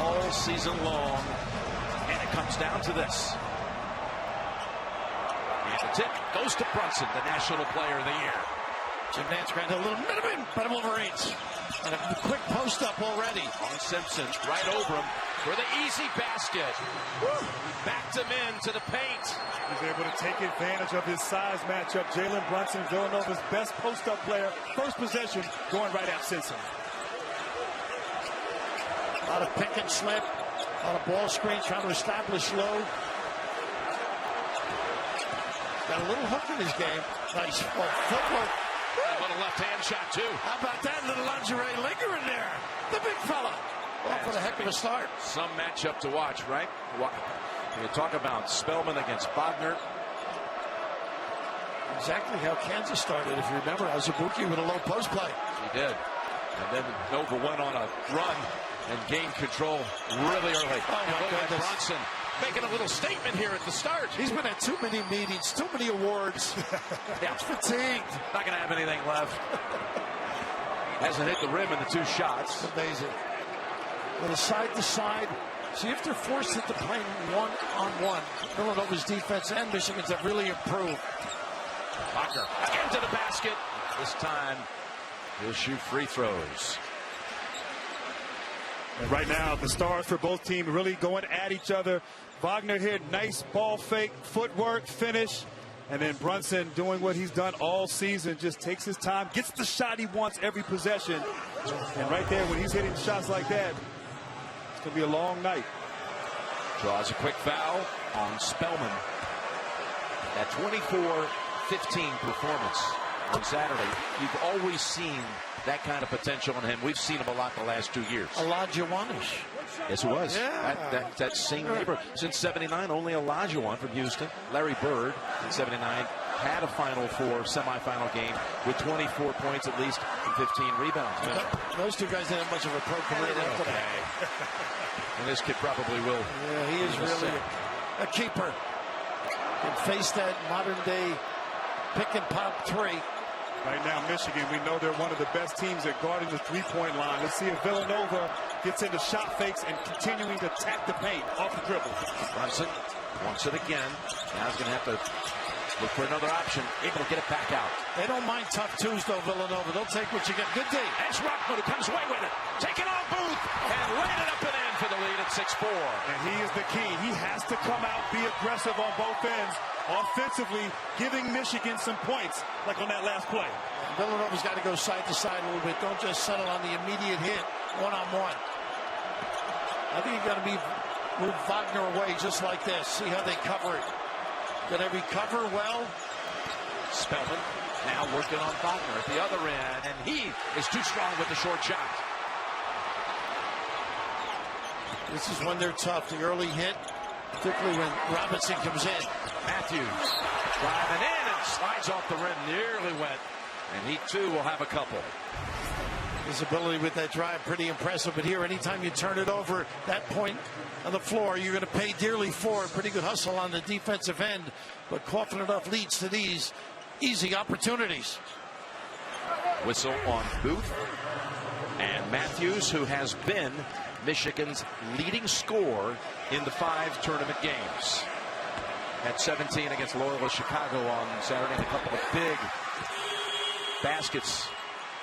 all season long. And it comes down to this. And the tip goes to Brunson, the National Player of the Year. Jim Nance grabbed a little minimum by the Wolverines. And a quick post up already. On Simpson, right over him for the easy basket. Woo. Backed him into the paint. He's able to take advantage of his size matchup. Jalen Brunson, Villanova's best post-up player. First possession, going right at Simpson. A lot of pick and slip. A lot of ball screen, trying to establish low. Got a little hook in his game. Nice footwork. A little left-hand shot, too. How about that little lingerie linger in there? The big fella. Off with a heck of a start. Some matchup to watch, right? You talk about Spellman against Wagner. Exactly how Kansas started, if you remember. Azubuike with a low post play. He did. And then Nova went on a run and gained control really early. Oh, my goodness. Brunson making a little statement here at the start. He's been at too many meetings, too many awards. Yeah. He's fatigued. Not going to have anything left. Hasn't hit the rim in the two shots. Amazing. With a side-to-side. See if they're forced into playing one-on-one. Villanova's defense and Michigan's have really improved. Wagner again to the basket. This time he'll shoot free throws. And right now, the stars for both teams really going at each other. Wagner here, nice ball fake, footwork, finish. And then Brunson doing what he's done all season, just takes his time, gets the shot he wants every possession. And right there, when he's hitting shots like that, it's going to be a long night. Draws a quick foul on Spellman. That 24-15 performance on Saturday. You've always seen that kind of potential in him. We've seen him a lot the last 2 years. Olajuwonish. Yes, it was. Yeah. That same neighbor. Since 79, only Olajuwon from Houston. Larry Bird in 79 had a Final Four semifinal game with 24 points at least and 15 rebounds. Those two guys didn't have much of a pro career after that. And this kid probably will. Yeah, he is really a keeper. Can face that modern day pick and pop three. Right now, Michigan, we know they're one of the best teams at guarding the three-point line. Let's see if Villanova gets into shot fakes and continuing to attack the paint off the dribble. Brunson wants it again. Now he's going to have to look for another option. Able to get it back out. They don't mind tough twos, though, Villanova. They'll take what you get. Good D. That's Rockman who comes away with it. Taking on Booth and laying it up and in for the lead at 6-4. And he is the key. He has to come out, be aggressive on both ends. Offensively, giving Michigan some points, like on that last play. Villanova's got to go side to side a little bit. Don't just settle on the immediate hit, one-on-one. I think you got to move Wagner away just like this. See how they cover it. Do they recover well? Spellman now working on Wagner at the other end, and he is too strong with the short shot. This is when they're tough. The early hit, particularly when Robinson comes in. Matthews driving in and slides off the rim, nearly went. And he too will have a couple. His ability with that drive, pretty impressive. But here, anytime you turn it over, that point on the floor, you're going to pay dearly for it. Pretty good hustle on the defensive end. But coughing it up leads to these easy opportunities. Whistle on Booth. And Matthews, who has been Michigan's leading scorer in the 5 tournament games. At 17 against Loyola Chicago on Saturday, and a couple of big baskets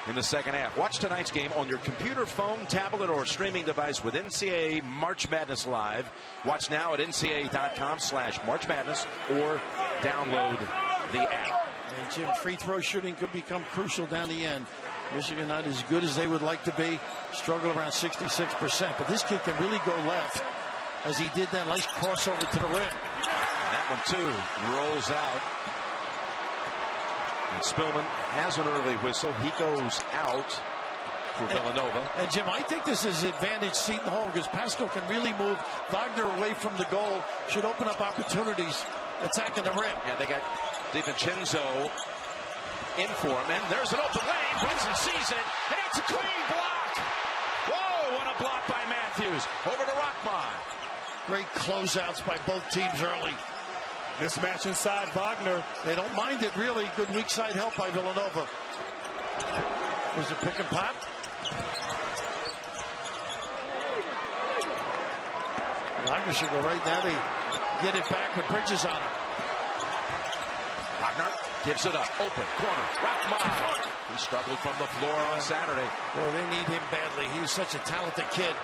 in the second half. Watch tonight's game on your computer, phone, tablet, or streaming device with NCAA March Madness Live. Watch now at ncaa.com/March Madness or download the app. And Jim, free throw shooting could become crucial down the end. Michigan not as good as they would like to be. Struggle around 66%. But this kid can really go left as he did that nice crossover to the rim. That one, too, rolls out. And Spillman has an early whistle. He goes out for Villanova. And, Jim, I think this is advantage Seton Hall because Pascal can really move Wagner away from the goal. Should open up opportunities attacking the rim. Yeah, they got DiVincenzo in for him. And there's an open lane. Brunson sees it. And it's a clean block. Whoa, what a block by Matthews. Over to Rockman. Great closeouts by both teams early. Mismatch inside Wagner. They don't mind it, really. Good weak side help by Villanova. Was it pick and pop? Wagner should go right now. They get it back with Bridges on him. Wagner gives it up. Open corner. Rockman. He struggled from the floor on Saturday. Well, they need him badly. He's such a talented kid.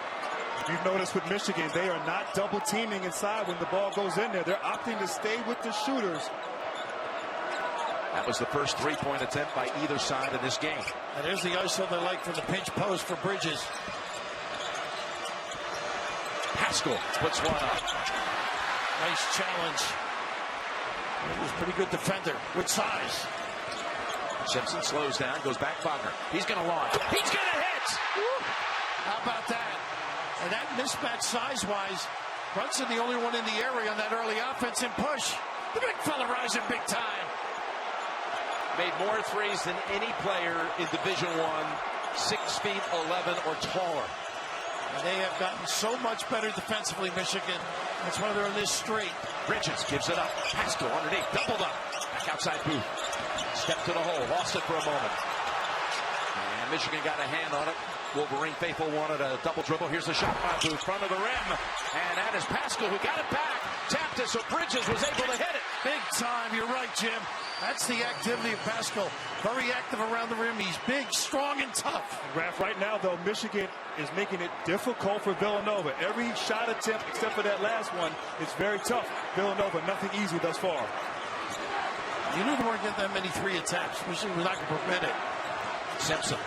You've noticed with Michigan, they are not double teaming inside when the ball goes in there. They're opting to stay with the shooters. That was the first three-point attempt by either side in this game. And there's the ISO they like for the pinch post for Bridges. Pascal puts one up. Nice challenge. He was a pretty good defender with size. Simpson slows down, goes back Wagner. He's going to launch. He's going to hit! Woo. How about that? And that mismatch size-wise, Brunson the only one in the area on that early offensive push. The big fella rising big time. Made more threes than any player in Division I, 6 feet 11 or taller. And they have gotten so much better defensively, Michigan. That's why they're in this streak. Bridges gives it up. Pascal underneath, doubled up. Back outside Booth. Step to the hole, lost it for a moment. And Michigan got a hand on it. Wolverine faithful wanted a double dribble. Here's the shot by Booth, front of the rim. And that is Pascal who got it back. Tapped it so Bridges was able to hit it. Big time, you're right, Jim. That's the activity of Pascal. Very active around the rim. He's big, strong, and tough. Raph, right now, though, Michigan is making it difficult for Villanova. Every shot attempt, except for that last one, is very tough. Villanova, nothing easy thus far. You knew they weren't getting that many three attempts. Michigan was not going to permit it. Simpson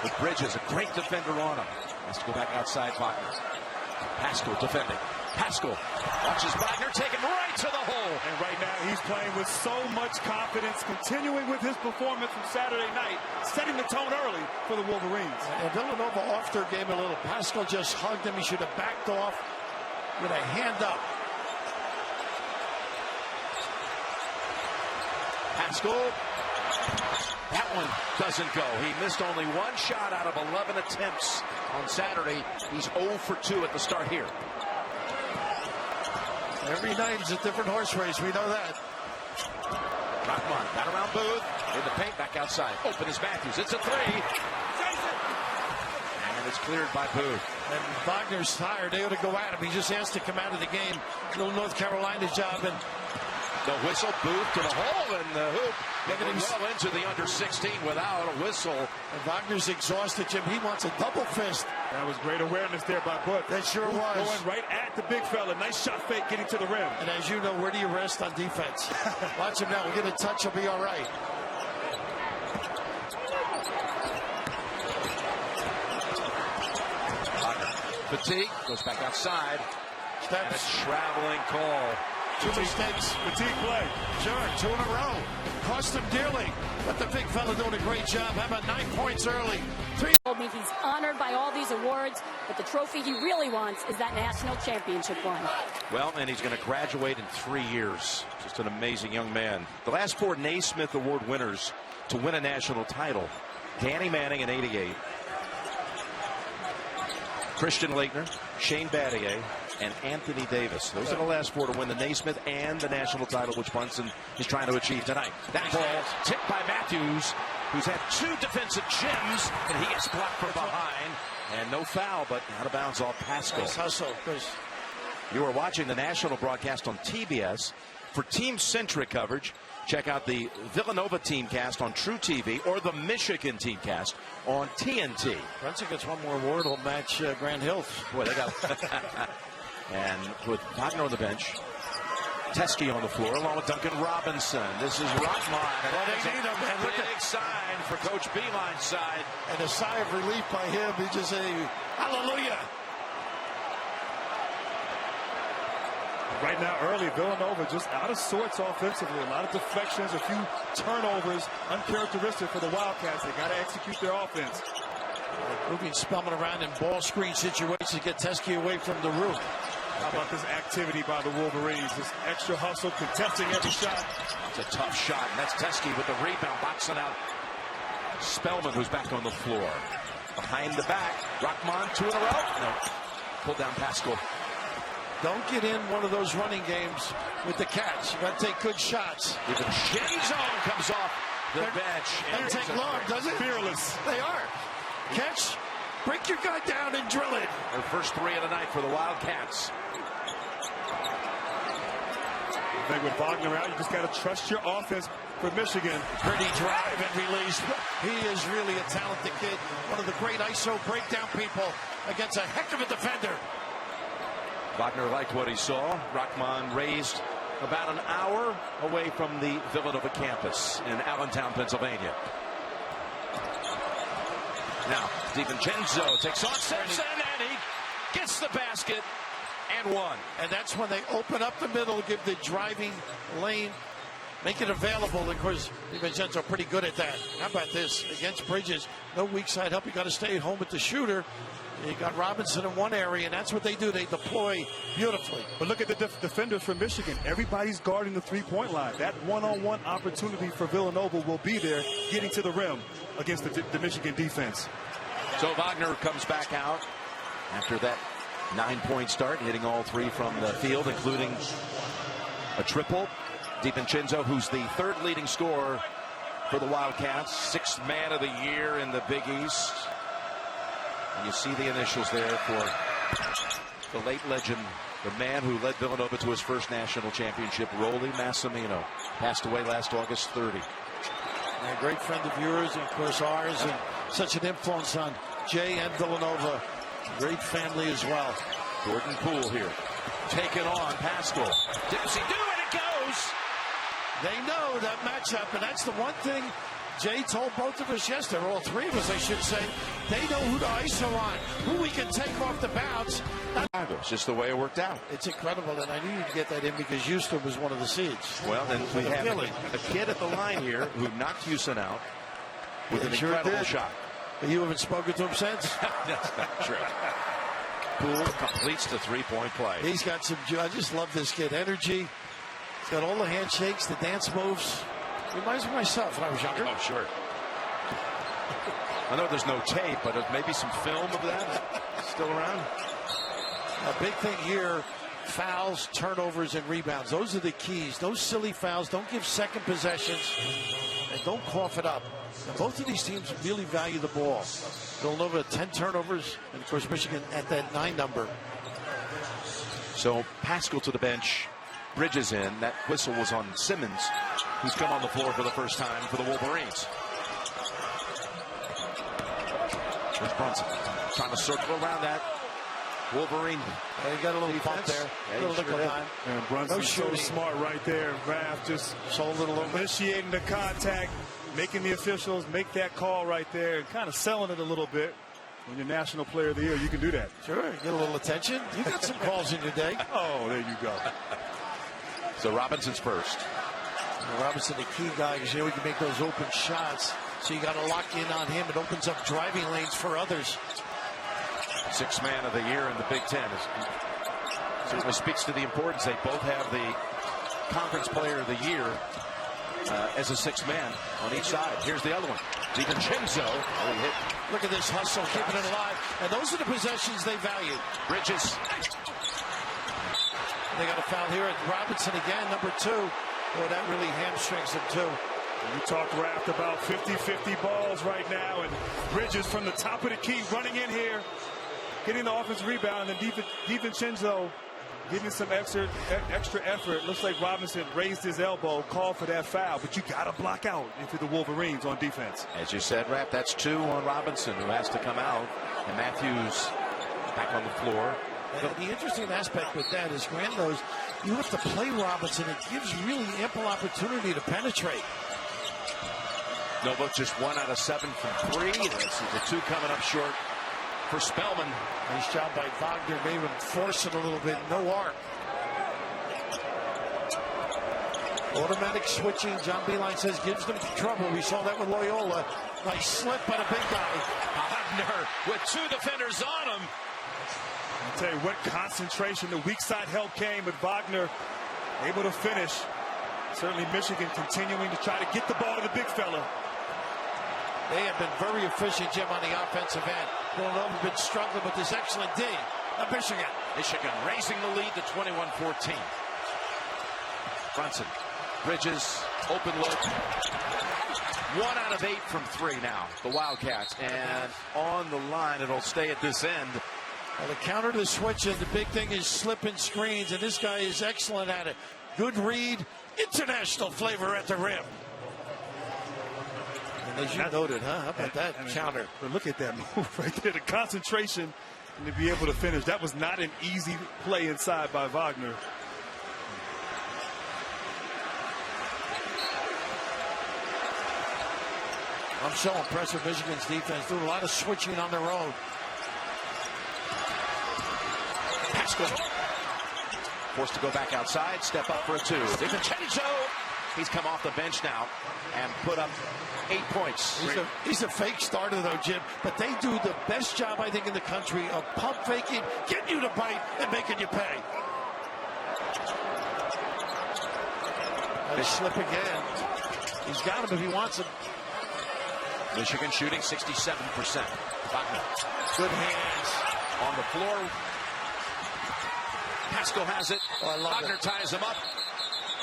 with Bridges, a great defender on him. Has to go back outside Wagner. Pascal defending. Pascal watches Wagner take him right to the hole. And right now he's playing with so much confidence, continuing with his performance from Saturday night, setting the tone early for the Wolverines. And Villanova off their game a little. Pascal just hugged him. He should have backed off with a hand up. Pascal, that one doesn't go. He missed only one shot out of 11 attempts on Saturday. He's 0 for 2 at the start here. Every night is a different horse race. We know that. Rockman got around Booth. In the paint, back outside. Open is Matthews. It's a three. And it's cleared by Booth. And Wagner's tired. They ought to go at him. He just has to come out of the game. Little North Carolina's job. And the whistle, Booth to the hole, and the hoop. Getting well into the under 16 without a whistle. And Wagner's exhausted, Jim. He wants a double fist. That was great awareness there by Booth. That sure was. Going right at the big fella. Nice shot fake getting to the rim. And as you know, where do you rest on defense? Watch him now. We'll get a touch. He'll be all right. Fatigue goes back outside. Steps. And a traveling call. Two mistakes. Fatigue play. Sure, 2 in a row. Cost him dearly. But the big fella doing a great job. How about 9 points early? 3. Told me he's honored by all these awards, but the trophy he really wants is that national championship one. Well, and he's going to graduate in 3 years. Just an amazing young man. The last 4 Naismith Award winners to win a national title. Danny Manning in '88. Christian Laettner, Shane Battier, and Anthony Davis. Those are the last 4 to win the Naismith and the national title, which Brunson is trying to achieve tonight. That ball tipped by Matthews, who's had 2 defensive gems, and he gets blocked from behind. And no foul, but out of bounds off Pascal. Nice hustle. You are watching the national broadcast on TBS. For team-centric coverage, check out the Villanova teamcast on True TV or the Michigan teamcast on TNT. Brunson gets one more award. Will match Grant Hill. Boy, they got. And with Wagner on the bench, Teskey on the floor, along with Duncan Robinson. This is Rockman. Well, they need him, man. Look Big sign for Coach Beilein's side. And a sigh of relief by him. He just said, hallelujah. Right now, early, Villanova just out of sorts offensively. A lot of deflections, a few turnovers, uncharacteristic for the Wildcats. They got to execute their offense. Moving Spellman around in ball screen situations to get Teskey away from the roof. How about this activity by the Wolverines? This extra hustle, contesting every shot. It's a tough shot, and that's Teskey with the rebound, boxing out Spellman, who's back on the floor. Behind the back, Rockman, 2 in a row. No, pull down Pascal. Don't get in one of those running games with the catch. You got to take good shots. Even Shenzone comes off the bench. Doesn't take long, does it? Fearless. They are. Catch, Break your guy down and drill it. Their first three of the night for the Wildcats. I think with Wagner out, you just got to trust your offense for Michigan. Pretty drive and release. He is really a talented kid. One of the great ISO breakdown people against a heck of a defender. Wagner liked what he saw. Rahman raised about an hour away from the Villanova campus in Allentown, Pennsylvania. Now, DiVincenzo takes on Simpson, and he gets the basket and one. And that's when they open up the middle, give the driving lane, make it available. Of course, DiVincenzo pretty good at that. How about this? Against Bridges, no weak side help. You got to stay at home with the shooter. You got Robinson in one area, and that's what they do. They deploy beautifully. But look at the defenders for Michigan. Everybody's guarding the three-point line. That one-on-one opportunity for Villanova will be there, getting to the rim against the Michigan defense. So Wagner comes back out after that 9-point start, hitting all three from the field, including a triple. DiVincenzo, who's the third leading scorer for the Wildcats, sixth man of the year in the Big East. And you see the initials there for the late legend, the man who led Villanova to his first national championship, Rolly Massimino. Passed away last August 30. A great friend of yours, and of course ours, and such an influence on Jay and Villanova. Great family as well. Jordan Poole here, taking on Pascal. Does he do it? It goes. They know that matchup, and that's the one thing Jay told both of us yesterday, or all three of us, I should say. They know who to ISO on, who we can take off the bounce. It's just the way it worked out. It's incredible, and I knew you'd get that in because Houston was one of the seeds. Well, and we have a kid at the line here who knocked Houston out with an incredible shot. But you haven't spoken to him since? That's not true. Poole completes the three-point play. He's got some, I just love this kid. Energy. He's got all the handshakes, the dance moves. Reminds me of myself when I was younger. Oh, sure. I know there's no tape, but maybe some film of that still around. A big thing here, fouls, turnovers, and rebounds. Those are the keys. Those silly fouls. Don't give second possessions, and don't cough it up. And both of these teams really value the ball. Villanova 10 turnovers, and of course Michigan at that 9 number. So Pascal to the bench, Bridges in. That whistle was on Simmons, who's come on the floor for the first time for the Wolverines. There's Brunson trying to circle around that Wolverine. He got a little bump there. Yeah, little nickel dime. And Brunson's so smart right there. Raph just so little initiating the contact, making the officials make that call right there, and kind of selling it a little bit. When you're National Player of the Year, you can do that. Sure, get a little attention. You got some calls in your day. Oh, there you go. So Robinson's first. Robinson, the key guy, because we can make those open shots. So you got to lock in on him. It opens up driving lanes for others. Sixth man of the year in the Big Ten. Certainly speaks to the importance. They both have the Conference Player of the Year as a sixth man on each side. Here's the other one. DiVincenzo. Look at this hustle, keeping it alive. And those are the possessions they value. Bridges. They got a foul here at Robinson again, number 2. Boy, that really hamstrings them too. You talk, Raft, about 50-50 balls right now, and Bridges from the top of the key running in here, getting the offensive rebound, and then DiVincenzo getting some extra effort. Looks like Robinson raised his elbow, called for that foul, but you got to block out if you're the Wolverines on defense. As you said, Raft, that's 2 on Robinson, who has to come out, and Matthews back on the floor. And the interesting aspect with that is Grant knows you have to play Robinson. It gives really ample opportunity to penetrate. Nova just 1 out of 7 from 3. This is the 2 coming up short for Spellman. Nice job by Wagner. Made him force it a little bit. No arc. Automatic switching. John Beilein says gives them trouble. We saw that with Loyola. Nice slip by the big guy. Wagner with 2 defenders on him. I'll tell you what concentration, the weak side help came, but Wagner able to finish. Certainly Michigan continuing to try to get the ball to the big fella. They have been very efficient, Jim, on the offensive end. Villanova have been struggling with this excellent D of Michigan. Michigan raising the lead to 21-14. Brunson, Bridges, open look. 1 out of 8 from 3 now, the Wildcats. And on the line, it'll stay at this end. Well, the counter to switch, and the big thing is slipping screens, and this guy is excellent at it. Good read, international flavor at the rim. And as you noted, How about that counter? But look at that move right there, the concentration, and to be able to finish. That was not an easy play inside by Wagner. I'm so impressed with Michigan's defense. Doing a lot of switching on their own. Pascal forced to go back outside, step up for a 2. Vil Mich, he's come off the bench now and put up 8 points. He's a fake starter though, Jim, but they do the best job I think in the country of pump faking, getting you to bite and making you pay. They slip again. He's got him if he wants him. Michigan shooting 67%. Wagner. Good hands On the floor. Pascal has it. Wagner ties him up.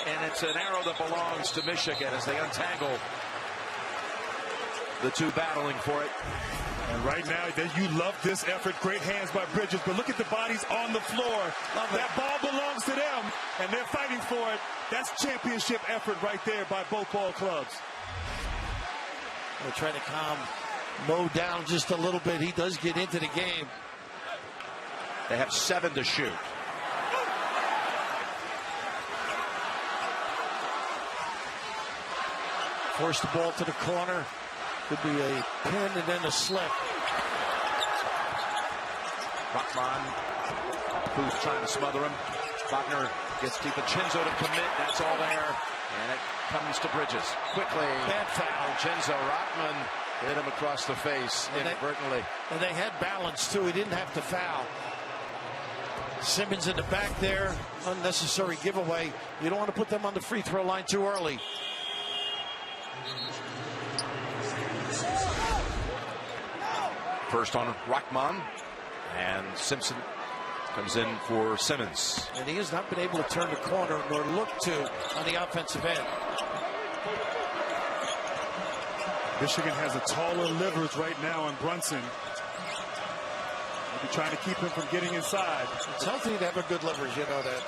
And it's an arrow that belongs to Michigan as they untangle the two battling for it. And right now, you love this effort. Great hands by Bridges, but look at the bodies on the floor. That ball belongs to them, and they're fighting for it. That's championship effort right there by both ball clubs. They're trying to calm Mo down just a little bit. He does get into the game. They have 7 to shoot. Force the ball to the corner. Could be a pin and then a slip. Rockman, who's trying to smother him. Wagner gets DiVincenzo to commit. That's all there. And it comes to Bridges. Quickly. Bad foul. DiVincenzo. Rockman hit him across the face inadvertently. And they had balance, too. He didn't have to foul. Simmons in the back there. Unnecessary giveaway. You don't want to put them on the free throw line too early. First on Rockman, and Simpson comes in for Simmons. And he has not been able to turn the corner nor look to on the offensive end. Michigan has a taller Livers right now on Brunson. Maybe trying to keep him from getting inside. It's healthy to have a good Livers, you know that.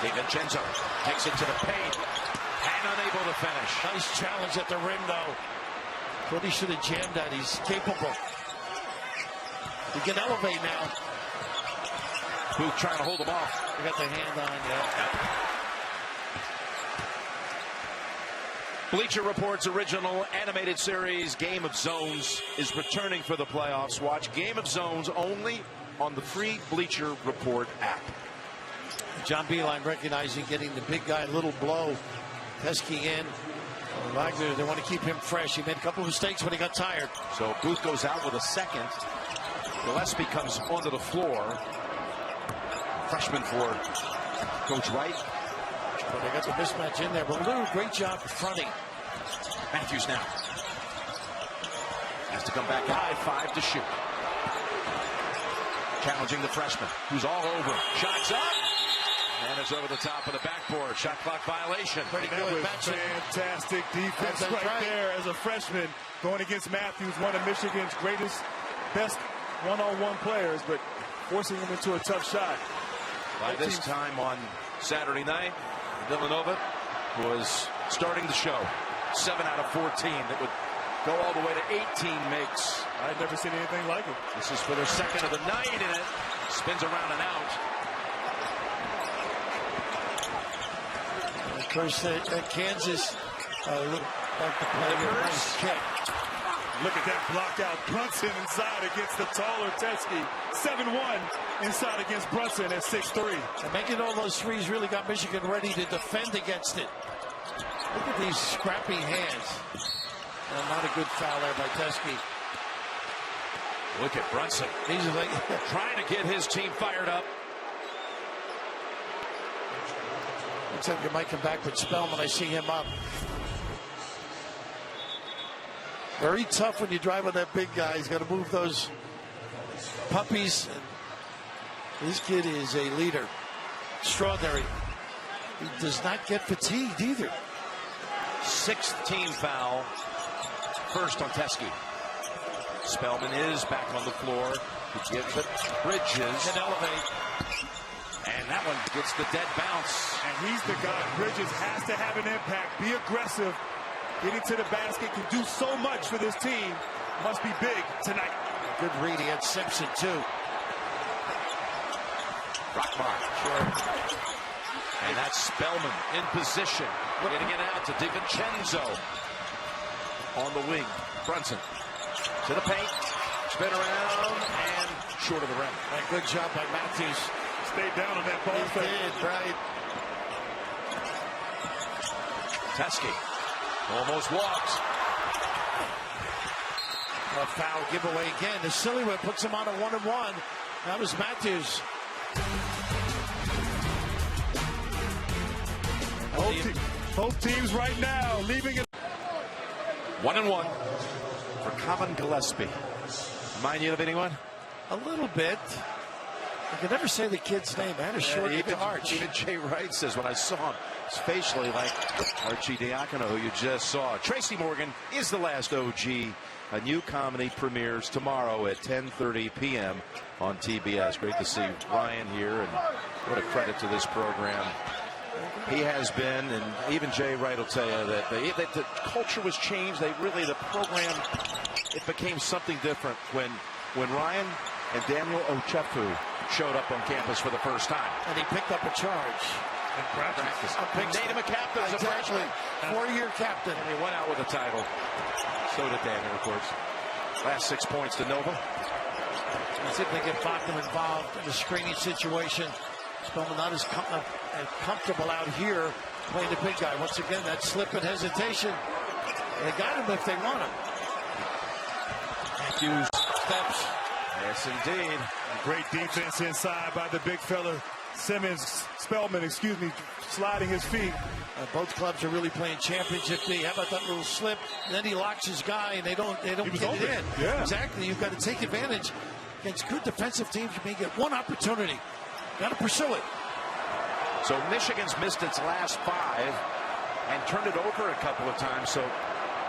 DiVincenzo takes it to the paint. And unable to finish. Nice challenge at the rim, though. What he should have jammed that. He's capable. He can elevate now. Booth trying to hold him off. He got the hand on, yeah. Bleacher Report's original animated series, Game of Zones, is returning for the playoffs. Watch Game of Zones only on the free Bleacher Report app. John Beilein recognizing getting the big guy a little blow. Teskey in. Wagner, they want to keep him fresh. He made a couple of mistakes when he got tired. So Booth goes out with a second. Gillespie comes onto the floor. Freshman for Coach Wright. But they got the mismatch in there. But they're doing a great job fronting. Matthews now has to come back high, 5 to shoot. Challenging the freshman, who's all over. Shots up. And it's over the top of the backboard. Shot clock violation. Pretty That good. was fantastic defense right there as a freshman going against Matthews, one of Michigan's best one-on-one players, but forcing him into a tough shot. By this time on Saturday night, Villanova was starting the show. 7 out of 14. That would go all the way to 18 makes. I've never seen anything like it. This is for their second of the night, and it spins around and out. Of course, Kansas like to play a nice kick. Look at that blocked out Brunson inside against the taller Teskey. 7-1 inside against Brunson at 6'3". And making all those threes really got Michigan ready to defend against it. Look at these scrappy hands. And not a good foul there by Teskey. Look at Brunson. He's like trying to get his team fired up. Looks like you might come back with Spellman. I see him up. Very tough when you drive with that big guy. He's got to move those puppies. This kid is a leader. Extraordinary. he does not get fatigued either. Sixth team foul. First on Teskey. Spellman is back on the floor. He gives it. Bridges. Can elevate. And that one gets the dead bounce. And he's the guy. Bridges has to have an impact. Be aggressive. Getting to the basket can do so much for this team. Must be big tonight. Good read. He had Simpson, too. Rockmar. Sure. And that's Spellman in position. Getting it out to DiVincenzo. On the wing. Brunson. To the paint. Spin around. And short of the rim. And good job by Matthews. Stayed down on that ball. He did, right. Teskey. Almost walks. A foul giveaway again. The silly one puts him on a 1-and-1. That was Matthews. Both teams right now leaving it. 1-and-1 for Common Gillespie. Remind you of anyone? A little bit. I can never say the kid's name. I had a short arch. Even Jay Wright says when I saw him, it's facially like Archie Diacono, who you just saw. Tracy Morgan is the last OG. A new comedy premieres tomorrow at 10:30 p.m. on TBS. Great to see Ryan here, and what a credit to this program. He has been, and even Jay Wright will tell you that the culture was changed. The program, it became something different when Ryan and Daniel Ochefu showed up on campus for the first time. And he picked up a charge. In practice. Made him a captain as a freshman. 4-year captain. And he went out with a title. So did Daniel, of course. Last 6 points to Nova. Let's see if they get Bachman involved in the screening situation. Spellman not as comfortable out here playing the big guy. Once again, that slip and hesitation. They got him if they want him. Matthews steps. Yes, indeed. Great defense inside by the big fella. Spellman, sliding his feet. Both clubs are really playing championship day. How about that little slip? And then he locks his guy, and they don't get it in. Yeah. Exactly. You've got to take advantage. Against good defensive teams, you may get one opportunity. Got to pursue it. So Michigan's missed its last 5 and turned it over a couple of times. So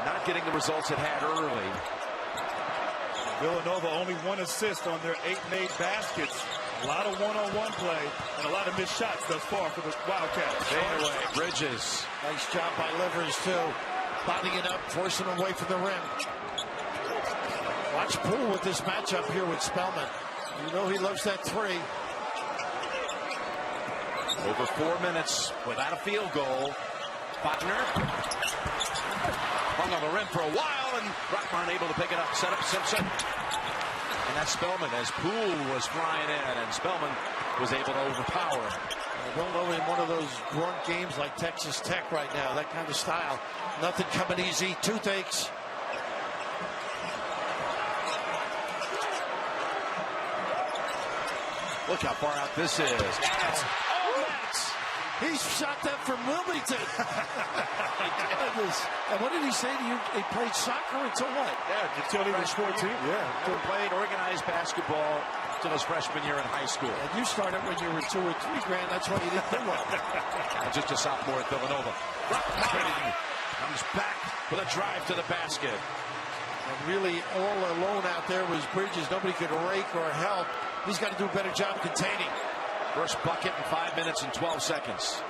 not getting the results it had early. Villanova only 1 assist on their 8 made baskets. A lot of one-on-one play and a lot of missed shots thus far for the Wildcats. Fadeaway, Bridges. Nice job by Livers, too. Botting it up, forcing him away from the rim. Watch Poole with this matchup here with Spellman. You know he loves that 3. Over 4 minutes without a field goal. Bachner hung on the rim for a while, and Rockmar able to pick it up. Set up Simpson. And that's Spellman as Poole was flying in, and Spellman was able to overpower. Villanova in one of those grunt games like Texas Tech right now, that kind of style. Nothing coming easy. Toothaches. Look how far out this is. Max. Oh, Max. He shot that from Wilmington. And what did he say to you? He played soccer until what? Yeah, until he was 14. Yeah. He played organized basketball until his freshman year in high school. And you started when you were 2 or 3 grand. That's why you didn't do well. Just a sophomore at Villanova. Rockmar comes back with a drive to the basket. And really all alone out there was Bridges. Nobody could rake or help. He's got to do a better job containing. First bucket in 5 minutes and 12 seconds.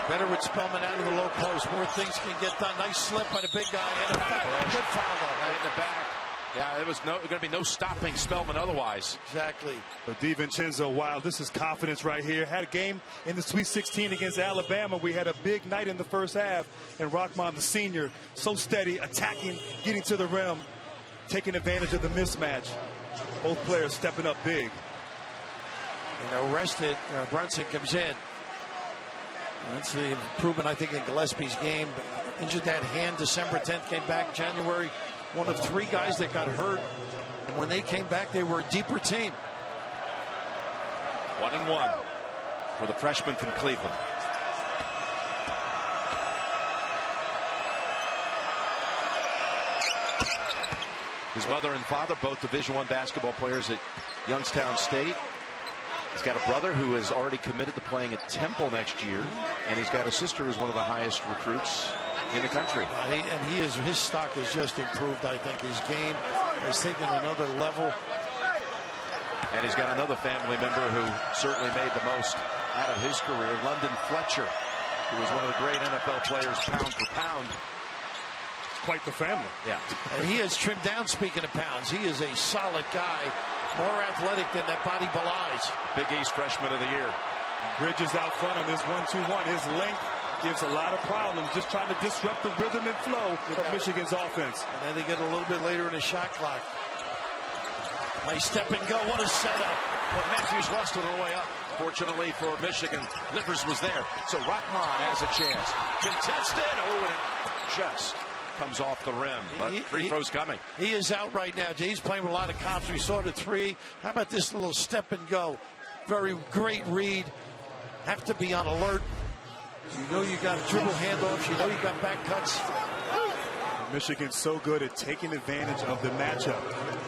Better with Spellman out of the low post. More things can get done. Nice slip by the big guy. And a good foul though. Right in the back. Yeah, there was going to be no stopping Spellman otherwise. Exactly. But DiVincenzo, wow, this is confidence right here. Had a game in the Sweet 16 against Alabama. We had a big night in the first half. And Rockmar, the senior, so steady, attacking, getting to the rim, taking advantage of the mismatch. Both players stepping up big. And arrested, Brunson comes in. That's the improvement, I think, in Gillespie's game. Injured that hand December 10th, came back January. One of 3 guys that got hurt. And when they came back, they were a deeper team. 1-1 for the freshman from Cleveland. His mother and father, both Division I basketball players at Youngstown State. He's got a brother who is already committed to playing at Temple next year, and he's got a sister who's one of the highest recruits in the country. His stock has just improved. I think his game has taken another level. And he's got another family member who certainly made the most out of his career, London Fletcher, who was one of the great NFL players pound for pound. Quite the family. Yeah. And he has trimmed down, speaking of pounds. He is a solid guy, more athletic than that body belies. Big East Freshman of the Year. Bridges out front on this 1-2-1. His length gives a lot of problems, just trying to disrupt the rhythm and flow of Michigan's offense. And then they get a little bit later in the shot clock. Nice step and go. What a setup. But Matthews lost it on the way up. Fortunately for Michigan, Livers was there. So Rockman has a chance. Contested. Oh, and it just comes off the rim. But free throw's coming. He is out right now. He's playing with a lot of confidence. We saw the three. How about this little step and go? Very great read. Have to be on alert. You know you got dribble handoffs. You know you got back cuts. Michigan's so good at taking advantage of the matchup.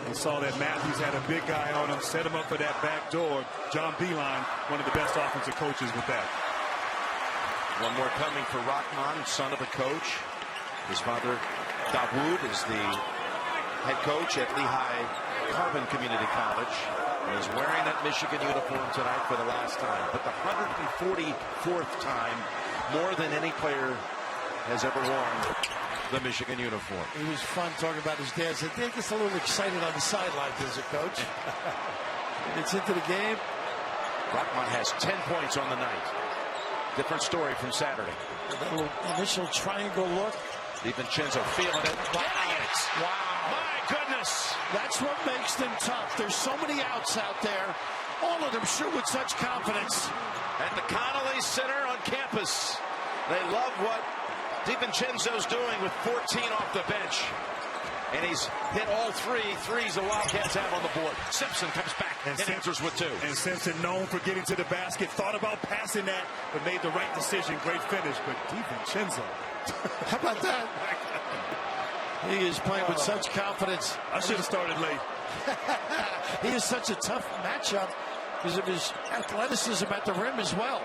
We saw that Matthews had a big guy on him, set him up for that back door. John Beeline, one of the best offensive coaches with that. One more coming for Rockman, son of the coach. His father, Dawood, is the head coach at Lehigh Carbon Community College. And is wearing that Michigan uniform tonight for the last time. But the 144th time, more than any player has ever worn the Michigan uniform. It was fun talking about his dad. His dad gets a little excited on the sidelines as a coach. It's into the game. Rockman has 10 points on the night. Different story from Saturday. That little initial triangle look. DiVincenzo feeling it. Getting it! Wow. My goodness! That's what makes them tough. There's so many outs out there. All of them shoot with such confidence. At the Connolly Center on campus. They love what DiVincenzo's doing with 14 off the bench. And he's hit all three threes the Wildcats have on the board. Simpson comes back and answers with two. And Simpson, known for getting to the basket, thought about passing that, but made the right decision. Great finish. But DiVincenzo. How about that? He is playing with such confidence. I should have started late. He is such a tough matchup because of his athleticism at the rim as well.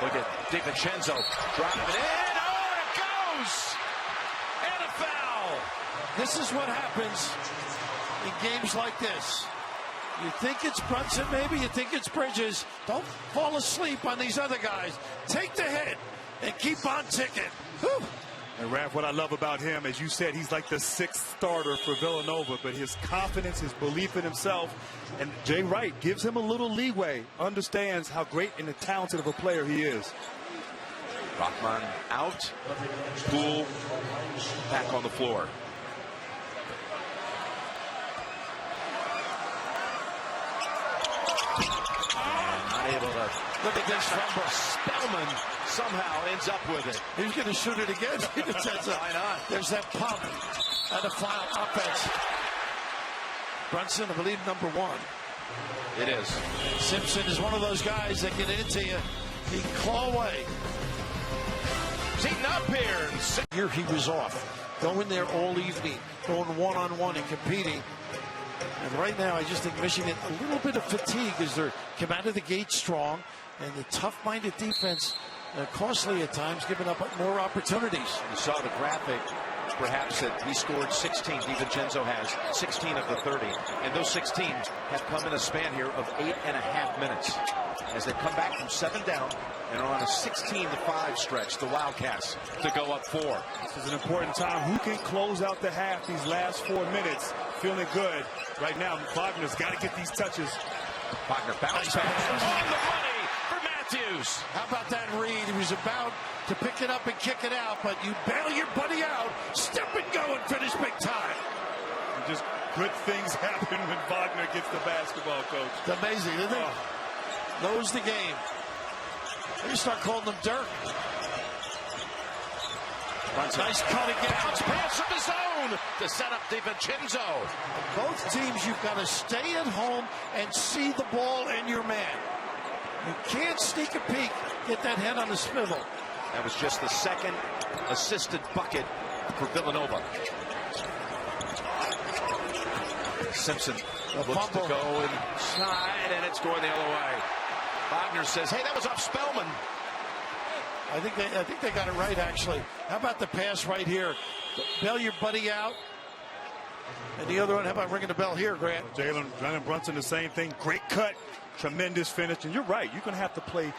Look at DiVincenzo driving it in. Oh, and it goes! And a foul! This is what happens in games like this. You think it's Brunson, maybe you think it's Bridges. Don't fall asleep on these other guys. Take the hit and keep on ticking. Whew. And Raph, what I love about him, as you said, he's like the sixth starter for Villanova, but his confidence, his belief in himself, and Jay Wright gives him a little leeway, understands how great and talented of a player he is. Rockman out. Poole back on the floor. And not able to Look at this fumble. Spellman somehow ends up with it. He's going to shoot it again. Why not? There's that pump and a foul offense. Brunson, I believe, number one. It is. Simpson is one of those guys that get into you. He claw away. He's eating up here. Here he was off. Going there all evening, going one-on-one and competing. And right now, I just think Michigan, a little bit of fatigue as they come out of the gate strong. And the tough-minded defense, costly at times, giving up more opportunities. You saw the graphic, perhaps, that he scored 16. DiVincenzo has 16 of the 30. And those 16 have come in a span here of 8.5 minutes. As they come back from 7 down and are on a 16-5 stretch, the Wildcats to go up 4. This is an important time. Who can close out the half these last 4 minutes? Feeling good. Right now, Wagner's got to get these touches. Wagner bounce pass on the money for Matthews. How about that read? He was about to pick it up and kick it out, but you bail your buddy out, step and go and finish big time. And just good things happen when Wagner gets the basketball, Coach. It's amazing, isn't it? Knows the game. They start calling them dirt. Nice cut again. Bounce pass from the zone to set up DiVincenzo. Both teams, you've got to stay at home and see the ball and your man. You can't sneak a peek, get that head on the swivel. That was just the second assisted bucket for Villanova. Simpson Looks to go inside, and it's going the other way. Wagner says, hey, that was off Spellman. I think they got it right, actually. How about the pass right here? Bail your buddy out. And the other one, how about ringing the bell here, Grant? Jalen Brunson, the same thing. Great cut, tremendous finish. And you're right, you're going to have to play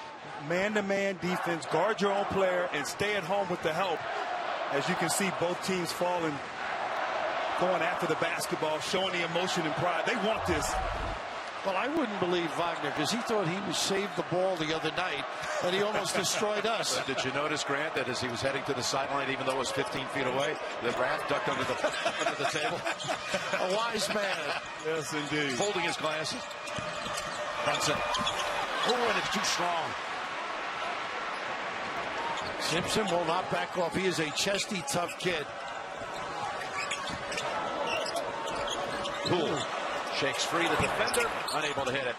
man-to-man defense, guard your own player, and stay at home with the help. As you can see, both teams falling, going after the basketball, showing the emotion and pride. They want this. Well, I wouldn't believe Wagner because he thought he was saved the ball the other night, and he almost destroyed us. Did you notice, Grant, that as he was heading to the sideline, even though it was 15 feet away, the Raft ducked under the table? A wise man. Yes, indeed. Holding his glasses. Brunson. Oh, and it's too strong. Simpson will not back off. He is a chesty, tough kid. Poole shakes free the defender, unable to hit it.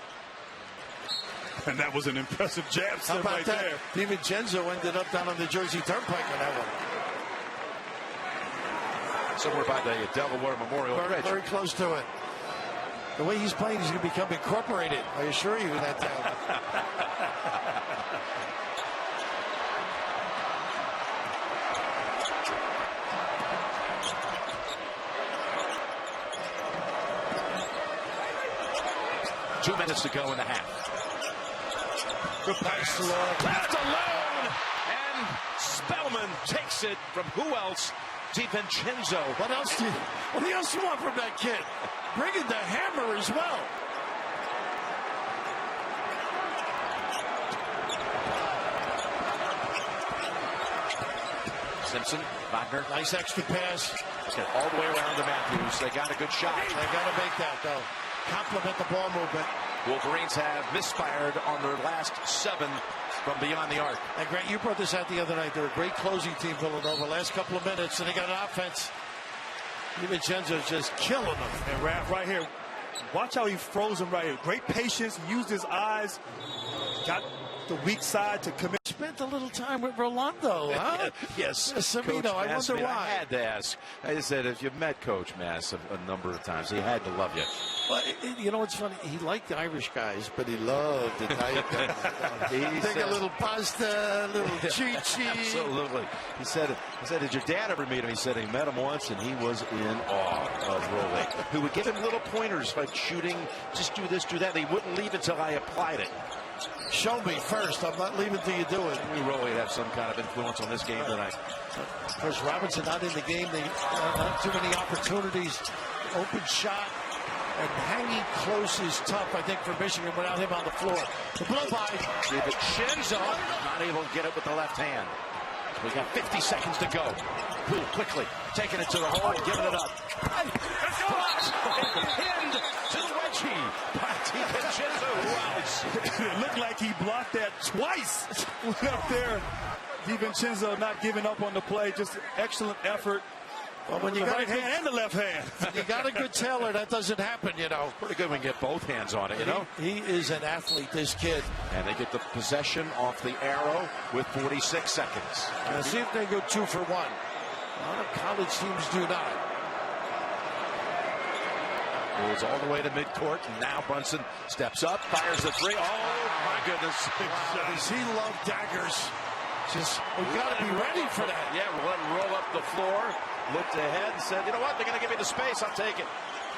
And that was an impressive jab How about right that? there. DiVincenzo ended up down on the Jersey Turnpike on that one. Somewhere by the Delaware Memorial Bridge. Very close to it. The way he's playing, he's going to become incorporated. I assure you that. 2 minutes to go in the half. Good pass. Left alone, and Spellman takes it from who else? DiVincenzo. What else do you want from that kid? Bring in the hammer as well. Simpson, Wagner. Nice extra pass. All the way around to Matthews. They got a good shot. They got to make that, though. Compliment the ball movement. Wolverines have misfired on their last 7 from beyond the arc. And Grant, you brought this out the other night. They're a great closing team, Villanova. Last couple of minutes, and they got an offense. DiVincenzo's just killing them. And right here, watch how he froze him right here. Great patience, used his eyes, got the weak side to commit. Spent a little time with Rolando, huh? Yes. Semino, I wonder why. I had to ask. I just said, if you've met Coach Mass a number of times, he had to love you. Well, you know what's funny? He liked the Irish guys, but he loved Italian guys. He think a little pasta, a little chichi. Absolutely. He said, did your dad ever meet him? He said he met him once, and he was in awe of Rolly, who would give him little pointers like shooting, just do this, do that. He wouldn't leave until I applied it. Show me first. I'm not leaving till you do it. We really have some kind of influence on this game tonight. Of course, Robinson not in the game. They not too many opportunities. Open shot and hanging close is tough, I think, for Michigan without him on the floor. The blow by. DiVincenzo not able to get it with the left hand. We got 50 seconds to go. Poole quickly taking it to the hole and giving it up. Pinned to the wedgie by DiVincenzo. It looked like he blocked that twice. Went up there. DiVincenzo not giving up on the play. Just excellent effort. Well, when you the got right hand and the left hand. You got a good tailor, that doesn't happen, you know. Pretty good when you get both hands on it, you know. He is an athlete, this kid. And they get the possession off the arrow with 46 seconds. Now see if they go 2 for 1. A lot of college teams do not. Moves all the way to midcourt, and now Brunson steps up, fires the 3. Oh, my goodness. Wow. Does he love daggers? Just, we got to be ready for that. Yeah, we'll let him roll up the floor, looked ahead and said, you know what, they're going to give me the space, I'll take it.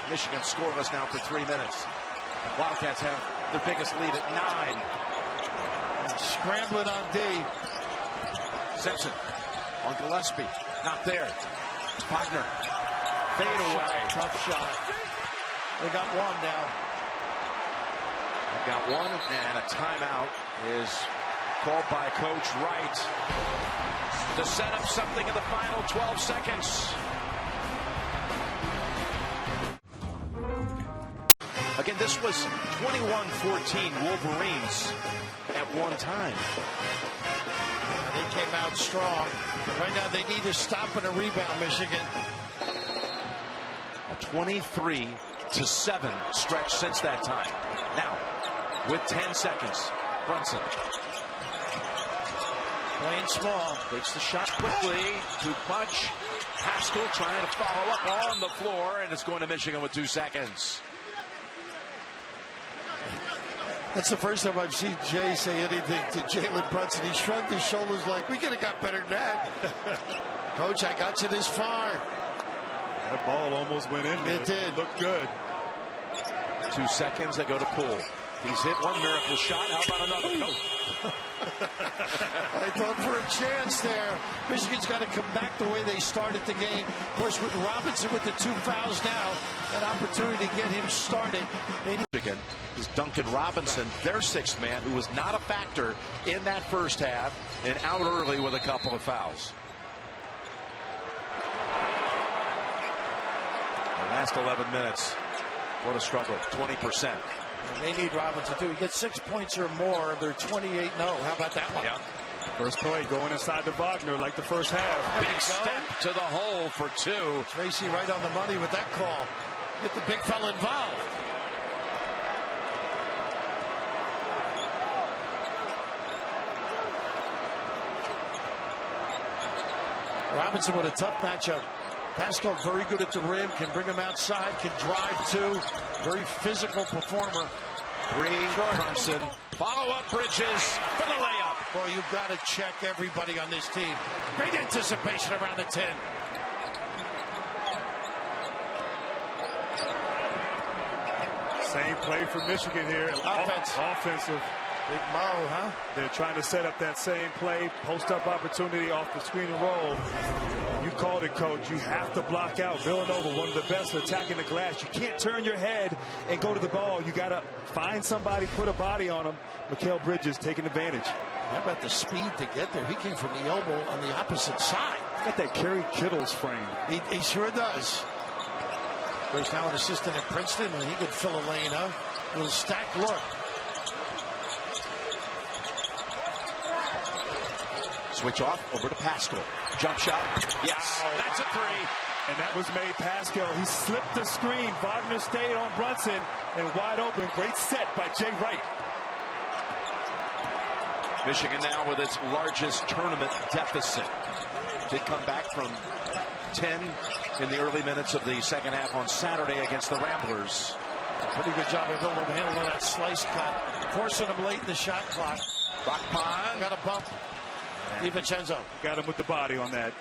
Michigan scoreless now for 3 minutes. Wildcats have their biggest lead at 9. Scrambling on D. Simpson on Gillespie, not there. Wagner, fade away. Tough shot. They got one now. They've got one, and a timeout is called by Coach Wright to set up something in the final 12 seconds. Again, this was 21-14 Wolverines at one time. They came out strong. Right now they need to stop and a rebound, Michigan. A 23-7 stretch since that time. Now, with 10 seconds, Brunson. Playing small. Takes the shot quickly to Punch. Haskell trying to follow up on the floor, and it's going to Michigan with 2 seconds. That's the first time I've seen Jay say anything to Jalen Brunson. He shrugged his shoulders like, we could have got better than that. Coach, I got you this far. That ball almost went in there. It did. Looked good. 2 seconds, they go to Poole. He's hit one miracle shot. How about another? I thought for a chance there. Michigan's got to come back the way they started the game. Of course, with Robinson with the 2 fouls now, an opportunity to get him started. Michigan is Duncan Robinson, their sixth man, who was not a factor in that first half and out early with a couple of fouls. The last 11 minutes, what a struggle, 20%. They need Robinson too. He gets 6 points or more. They're 28-0. How about that one? Yeah. First play going inside to Wagner like the first half. Big step to the hole for 2. Tracy right on the money with that call. Get the big fella involved. Robinson with a tough matchup. Pascal very good at the rim, can bring him outside, can drive too. Very physical performer. Green, Thompson, follow up Bridges for the layup. Boy, you've got to check everybody on this team. Great anticipation around the 10. Same play for Michigan here. Offensive. Big Mo, huh? They're trying to set up that same play, post-up opportunity off the screen and roll. You called it, Coach. You have to block out. Villanova, one of the best attacking the glass. You can't turn your head and go to the ball. You got to find somebody, put a body on them. Mikal Bridges taking advantage. How about the speed to get there? He came from the elbow on the opposite side. Got that Kerry Kittles frame. He sure does. There's now an assistant at Princeton, and he could fill a lane up. A little stacked look. Switch off over to Pascal. Jump shot. Yes, that's a 3. And that was made Pascal. He slipped the screen. Wagner stayed on Brunson and wide open. Great set by Jay Wright. Michigan now with its largest tournament deficit. Did come back from 10 in the early minutes of the second half on Saturday against the Ramblers. Pretty good job of Villanova handling that slice cut. Forcing him late in the shot clock. Rockpond Got a bump. DiVincenzo. Got him with the body on that.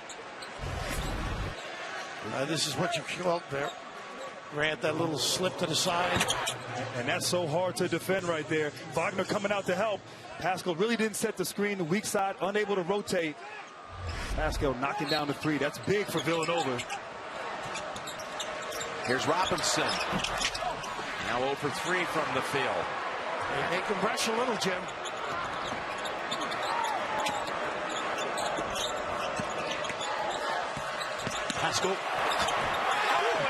This is what you call there. Grant, that little slip to the side. And that's so hard to defend right there. Wagner coming out to help. Pascal really didn't set the screen. The weak side, unable to rotate. Pascal knocking down the 3. That's big for Villanova. Here's Robinson. Now 0 for 3 from the field. They make him rush a little, Jim. Pascal. Oh,